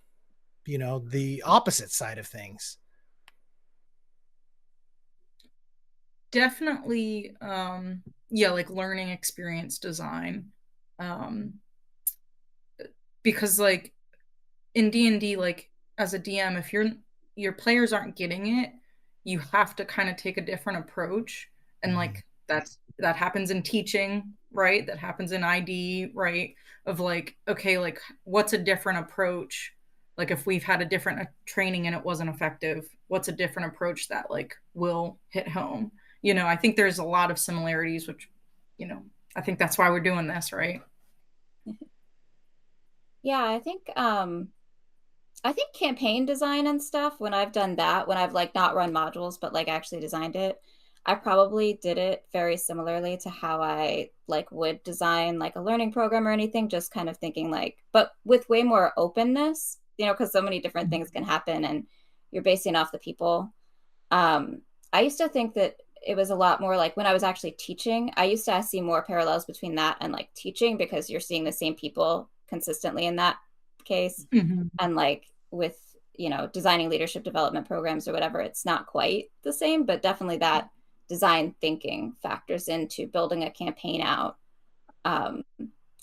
[SPEAKER 1] the opposite side of things?
[SPEAKER 6] Definitely, yeah, like learning experience design. Um, because like in D&D, like as a DM, if your players aren't getting it, you have to kind of take a different approach. And like that happens in teaching, right? That happens in ID, right? Of like, okay, like what's a different approach? Like if we've had a different training and it wasn't effective, what's a different approach that like will hit home? I think there's a lot of similarities, which, I think that's why we're doing this, right?
[SPEAKER 3] Yeah, I think campaign design and stuff, when I've done that, when I've like not run modules but like actually designed it, I probably did it very similarly to how I like would design like a learning program or anything, just kind of thinking like, but with way more openness, because so many different things can happen and you're basing off the people. Um, I used to think that it was a lot more like when I was actually teaching, I used to see more parallels between that and like teaching, because you're seeing the same people consistently in that case.
[SPEAKER 6] Mm-hmm.
[SPEAKER 3] And like with, designing leadership development programs or whatever, it's not quite the same, but definitely that design thinking factors into building a campaign out. Um,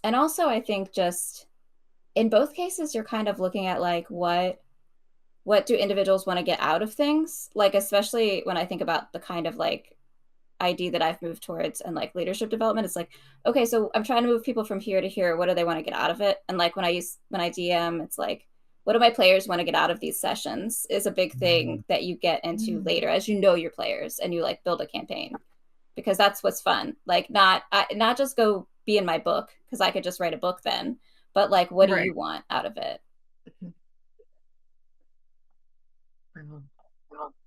[SPEAKER 3] and also, I think just in both cases, you're kind of looking at like what do individuals want to get out of things? Like, especially when I think about the kind of like ID that I've moved towards and like leadership development, it's like, okay, so I'm trying to move people from here to here. What do they want to get out of it? And like when I DM, it's like, what do my players want to get out of these sessions is a big thing that you get into later as you know your players and you like build a campaign, because that's what's fun. Like not just go be in my book, because I could just write a book then, but like what do
[SPEAKER 6] Right.
[SPEAKER 3] you want out of it?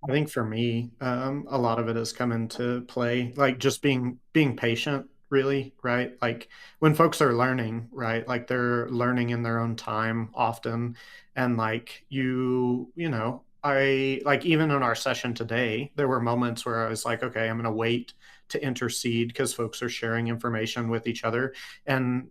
[SPEAKER 2] I think for me, a lot of it has come into play, like just being patient, really, right? Like when folks are learning, right? Like they're learning in their own time often, and like I like even in our session today, there were moments where I was like, okay, I'm going to wait to intercede because folks are sharing information with each other, and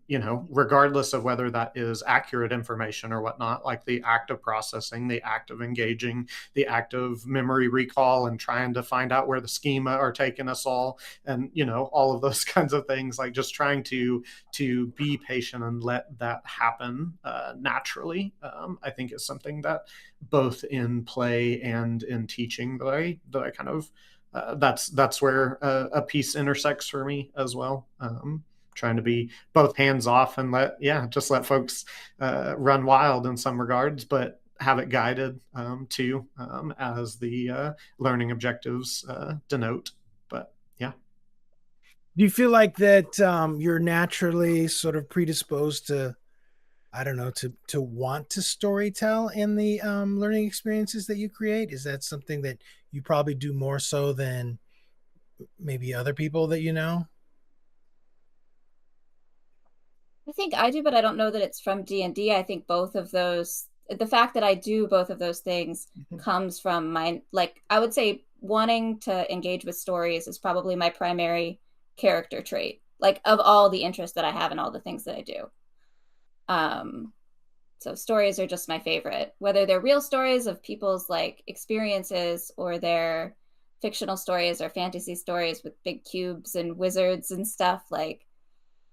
[SPEAKER 2] regardless of whether that is accurate information or whatnot, like the act of processing, the act of engaging, the act of memory recall and trying to find out where the schema are taking us all, and all of those kinds of things, like just trying to be patient and let that happen naturally. I think is something that both in play and in teaching that I kind of that's where a piece intersects for me as well. Trying to be both hands off and just let folks run wild in some regards, but have it guided too, as the learning objectives denote. But yeah.
[SPEAKER 1] Do you feel like that you're naturally sort of predisposed to, I don't know, to want to storytell in the learning experiences that you create? Is that something that you probably do more so than maybe other people that you know?
[SPEAKER 3] I think I do, but I don't know that it's from D&D. I think both of those, the fact that I do both of those things
[SPEAKER 5] Mhm.
[SPEAKER 3] comes from my, like, I would say wanting to engage with stories is probably my primary character trait, like, of all the interests that I have and all the things that I do. Um, so stories are just my favorite, whether they're real stories of people's like experiences or they're fictional stories or fantasy stories with big cubes and wizards and stuff. Like,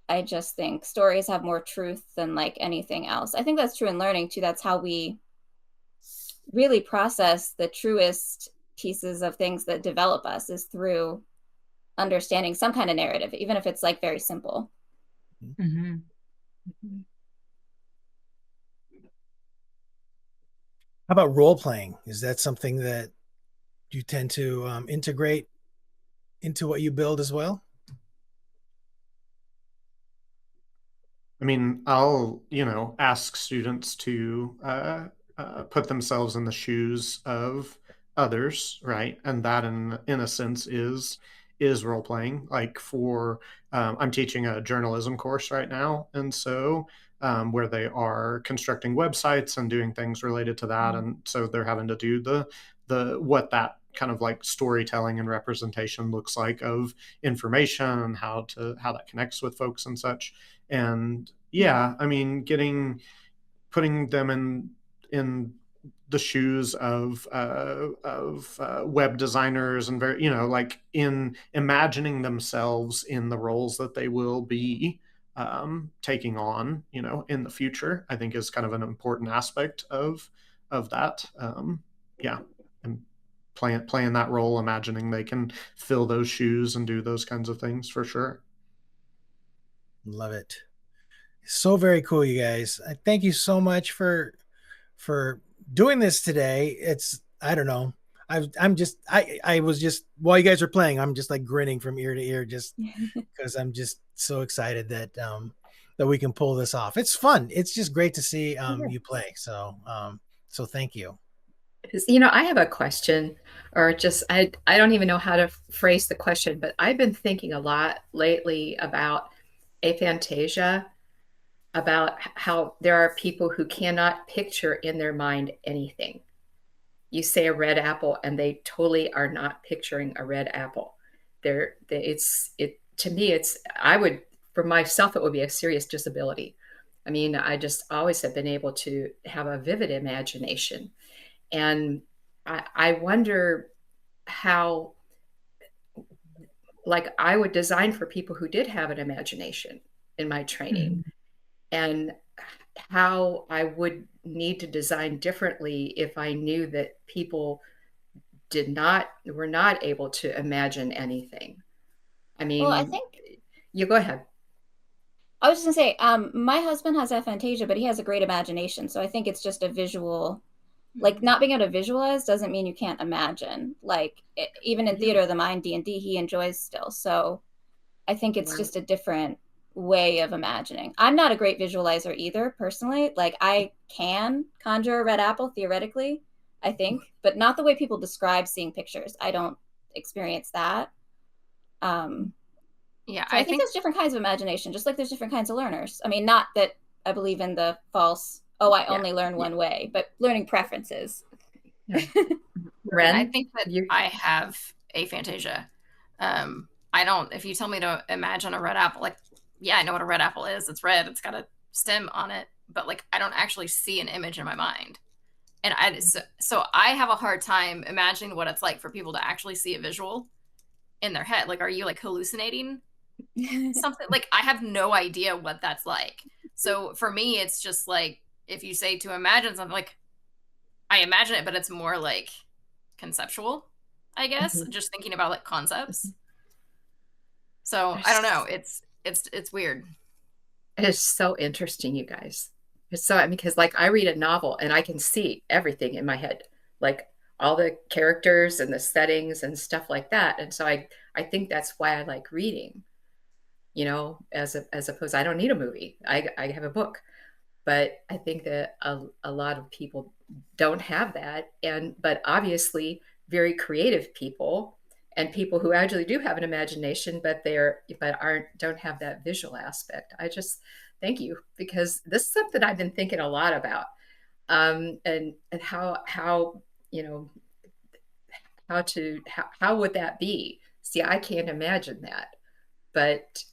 [SPEAKER 3] I just think stories have more truth than like anything else. I think that's true in learning too. That's how we really process the truest pieces of things that develop us is through understanding some kind of narrative, even if it's like very simple.
[SPEAKER 6] Mm-hmm.
[SPEAKER 1] How about role playing? Is that something that you tend to integrate into what you build as well?
[SPEAKER 2] I mean, I'll, ask students to put themselves in the shoes of others, right? And that, in a sense, is role playing. Like for, I'm teaching a journalism course right now, and so where they are constructing websites and doing things related to that, and so they're having to do the what that kind of like storytelling and representation looks like of information and how that connects with folks and such. And yeah, I mean, putting them in the shoes of web designers and very, like in imagining themselves in the roles that they will be taking on, in the future, I think is kind of an important aspect of that. Yeah, and playing that role, imagining they can fill those shoes and do those kinds of things for sure.
[SPEAKER 1] Love it. So very cool, you guys. I thank you so much for doing this today. It's I don't know. I was just while you guys are playing, I'm just like grinning from ear to ear, just because I'm just so excited that we can pull this off. It's fun. It's just great to see you play. So thank you.
[SPEAKER 5] I have a question, or just I don't even know how to phrase the question, but I've been thinking a lot lately about aphantasia, about how there are people who cannot picture in their mind anything. You say a red apple, and they totally are not picturing a red apple. It's it to me. It's I would for myself it would be a serious disability. I mean, I just always have been able to have a vivid imagination, and I wonder how, like, I would design for people who did have an imagination in my training, and how I would need to design differently if I knew that people were not able to imagine anything. I
[SPEAKER 3] Well, I
[SPEAKER 5] mean,
[SPEAKER 3] think
[SPEAKER 5] you go ahead.
[SPEAKER 3] I was just gonna say, my husband has aphantasia, but he has a great imagination. So I think it's just a visual, like not being able to visualize doesn't mean you can't imagine. Like even in
[SPEAKER 5] Yeah,
[SPEAKER 3] theater of the mind, D&D, he enjoys still. So I think it's
[SPEAKER 5] right.
[SPEAKER 3] just a different way of imagining. I'm not a great visualizer either, personally. Like I can conjure a red apple theoretically, I think, but not the way people describe seeing pictures. I don't experience that. Um,
[SPEAKER 4] Yeah,
[SPEAKER 3] so I
[SPEAKER 4] I
[SPEAKER 3] think
[SPEAKER 4] think
[SPEAKER 3] there's different kinds of imagination, just like there's different kinds of learners. I mean, not that I believe in the false, oh, I
[SPEAKER 5] Yeah,
[SPEAKER 3] only learn one way, but learning preferences.
[SPEAKER 5] yeah.
[SPEAKER 4] I
[SPEAKER 5] Ren,
[SPEAKER 4] think that
[SPEAKER 5] you
[SPEAKER 4] I have aphantasia. I don't. If you tell me to imagine a red apple, like, yeah, I know what a red apple is. It's red. It's got a stem on it, but like, I don't actually see an image in my mind, and so I have a hard time imagining what it's like for people to actually see a visual in their head. Like, are you like hallucinating something? Like, I have no idea what that's like. So for me, it's just like if you say to imagine something, like I imagine it, but it's more like conceptual, I guess,
[SPEAKER 5] Mhm.
[SPEAKER 4] just thinking about like concepts. So I don't know.
[SPEAKER 5] There's
[SPEAKER 4] It's weird.
[SPEAKER 5] It is so interesting, you guys. It's so, I mean, because like I read a novel and I can see everything in my head, like all the characters and the settings and stuff like that. And so I think that's why I like reading, as opposed, I don't need a movie. I have a book, but I think that a lot of people don't have that. But obviously very creative people and people who actually do have an imagination, but don't have that visual aspect. I just thank you, because this is something I've been thinking a lot about, and how you know how would that be? See, I can't imagine that, but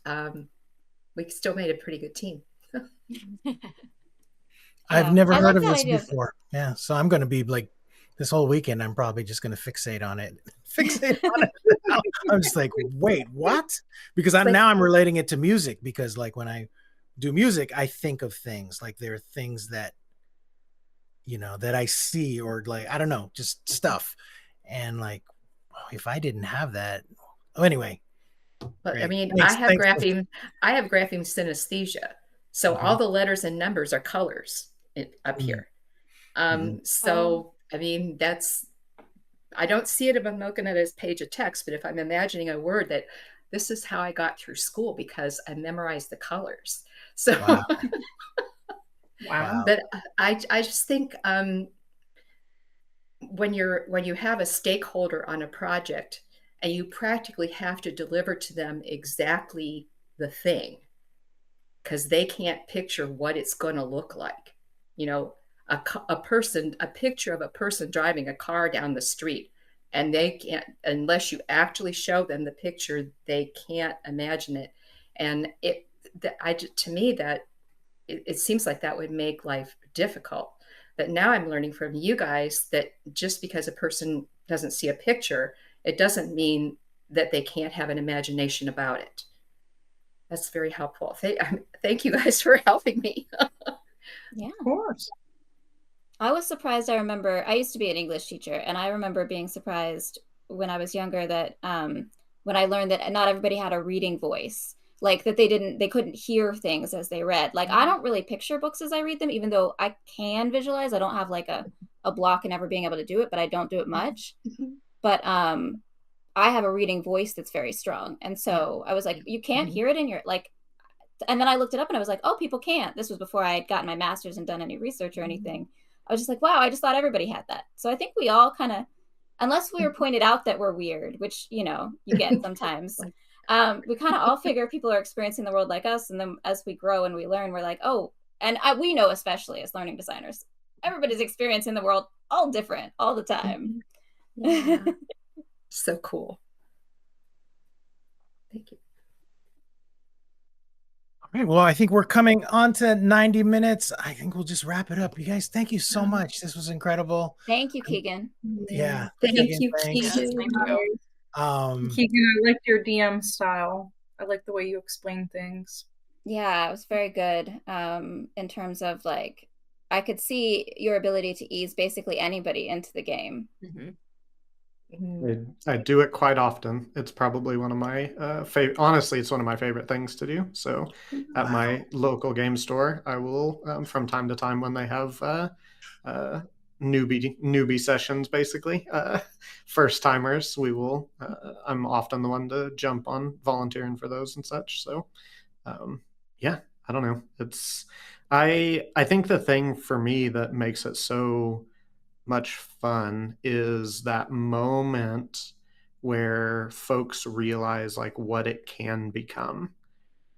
[SPEAKER 5] we still made a pretty good team.
[SPEAKER 1] I've never
[SPEAKER 3] I
[SPEAKER 1] heard
[SPEAKER 3] like
[SPEAKER 1] of
[SPEAKER 3] that
[SPEAKER 1] this
[SPEAKER 3] idea.
[SPEAKER 1] before. Yeah, so I'm going to be like this whole weekend. I'm probably just going to fixate on it. Fixate on it. I'm just like, wait, what? Because
[SPEAKER 5] It's like,
[SPEAKER 1] I'm relating it to music, because like when I do music, I think of things like there are things that that I see, or like I don't know, just stuff, and like if I didn't have that, oh, anyway,
[SPEAKER 5] but I
[SPEAKER 1] great.
[SPEAKER 5] mean,
[SPEAKER 1] Thanks. Thanks.
[SPEAKER 5] I have grapheme synesthesia, so all
[SPEAKER 1] Mhm,
[SPEAKER 5] the letters and numbers are colors up
[SPEAKER 1] mhm,
[SPEAKER 5] here.
[SPEAKER 1] mhm.
[SPEAKER 3] Oh,
[SPEAKER 5] So I mean, I don't see it if I'm looking at it as page of text, but if I'm imagining a word, that this is how I got through school because I memorized the colors. So,
[SPEAKER 1] Wow.
[SPEAKER 6] Wow.
[SPEAKER 1] Wow.
[SPEAKER 5] but I just think when you have a stakeholder on a project and you practically have to deliver to them exactly the thing, because they can't picture what it's going to look like. You know, a picture of a person driving a car down the street, and they can't, unless you actually show them the picture, they can't imagine it. And to me, that it seems like that would make life difficult. But now I'm learning from you guys that just because a person doesn't see a picture, it doesn't mean that they can't have an imagination about it. That's very helpful. Thank you guys for helping me.
[SPEAKER 3] yeah.
[SPEAKER 6] Of course.
[SPEAKER 3] I was surprised. I remember I used to be an English teacher, and I remember being surprised when I was younger that when I learned that not everybody had a reading voice, like that they couldn't hear things as they read. Like I don't really picture books as I read them, even though I can visualize. I don't have like a block in ever being able to do it, but I don't do it much. But I have a reading voice that's very strong, and so I was like, you can't hear it in your like. And then I looked it up and I was like, oh, people can't. This was before I had gotten my master's and done any research or anything. I was just like, wow, I just thought everybody had that. So I think we all kind of, unless we were pointed out that we're weird, which, you get sometimes, we kind of all figure people are experiencing the world like us. And then as we grow and we learn, we're like, oh, and we know, especially as learning designers, everybody's experiencing the world all different all the time.
[SPEAKER 5] Yeah. So cool. Thank you.
[SPEAKER 1] All right, well, I think we're coming on to 90 minutes. I think we'll just wrap it up. You guys, thank you so much. This was incredible.
[SPEAKER 3] Thank you, Keegan.
[SPEAKER 1] Yeah.
[SPEAKER 5] Thank
[SPEAKER 1] Keegan,
[SPEAKER 5] you,
[SPEAKER 1] thanks.
[SPEAKER 4] Yes,
[SPEAKER 5] Keegan.
[SPEAKER 4] thank you.
[SPEAKER 6] Keegan, I liked your DM style. I like the way you explain things.
[SPEAKER 3] Yeah, it was very good in terms of like, I could see your ability to ease basically anybody into the game.
[SPEAKER 2] I do it quite often. It's probably one of my favorite. Honestly, it's one of my favorite things to do. So, at my local game store, I will, from time to time, when they have newbie sessions, basically first timers, we will. I'm often the one to jump on volunteering for those and such. So, yeah, I don't know. I think the thing for me that makes it so much fun is that moment where folks realize like what it can become,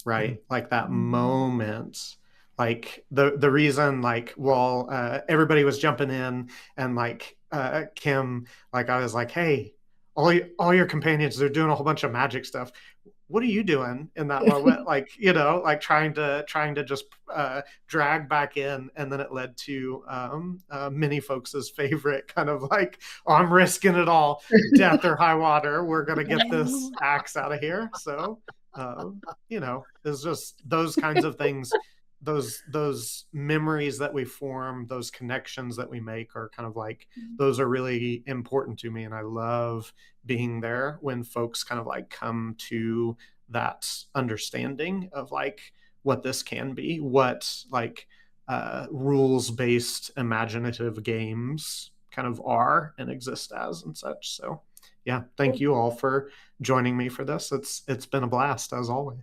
[SPEAKER 2] right? Like that moment, like the reason, like, well, everybody was jumping in, and like Kim, like I was like, hey, all your companions, they're doing a whole bunch of magic stuff. What are you doing in that moment? Like, like trying to just drag back in, and then it led to many folks' favorite kind of like, oh, I'm risking it all, death or high water. We're gonna get this axe out of here. So, it's just those kinds of things, those memories that we form, those connections that we make are kind of like, those are really important to me, and I love being there when folks kind of like come to that understanding of like what this can be, what like rules based imaginative games kind of are and exist as and such. So yeah, thank you all for joining me for this. It's been a blast as always.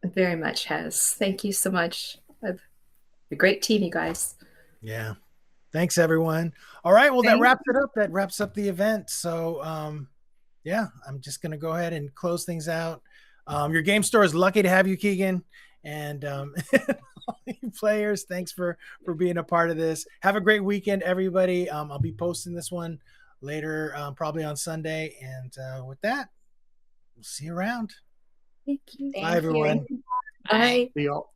[SPEAKER 5] It very much has. Thank you so much. A great team, you guys.
[SPEAKER 1] Yeah. Thanks, everyone. All right. Well, that
[SPEAKER 6] Thank
[SPEAKER 1] wraps it up. That wraps up the event. So, yeah, I'm just going to go ahead and close things out. Your game store is lucky to have you, Keegan. And all you players, thanks for being a part of this. Have a great weekend, everybody. I'll be posting this one later, probably on Sunday. And with that, we'll see you around.
[SPEAKER 3] Thank you.
[SPEAKER 1] Bye, everyone.
[SPEAKER 3] Bye.
[SPEAKER 2] See y'all.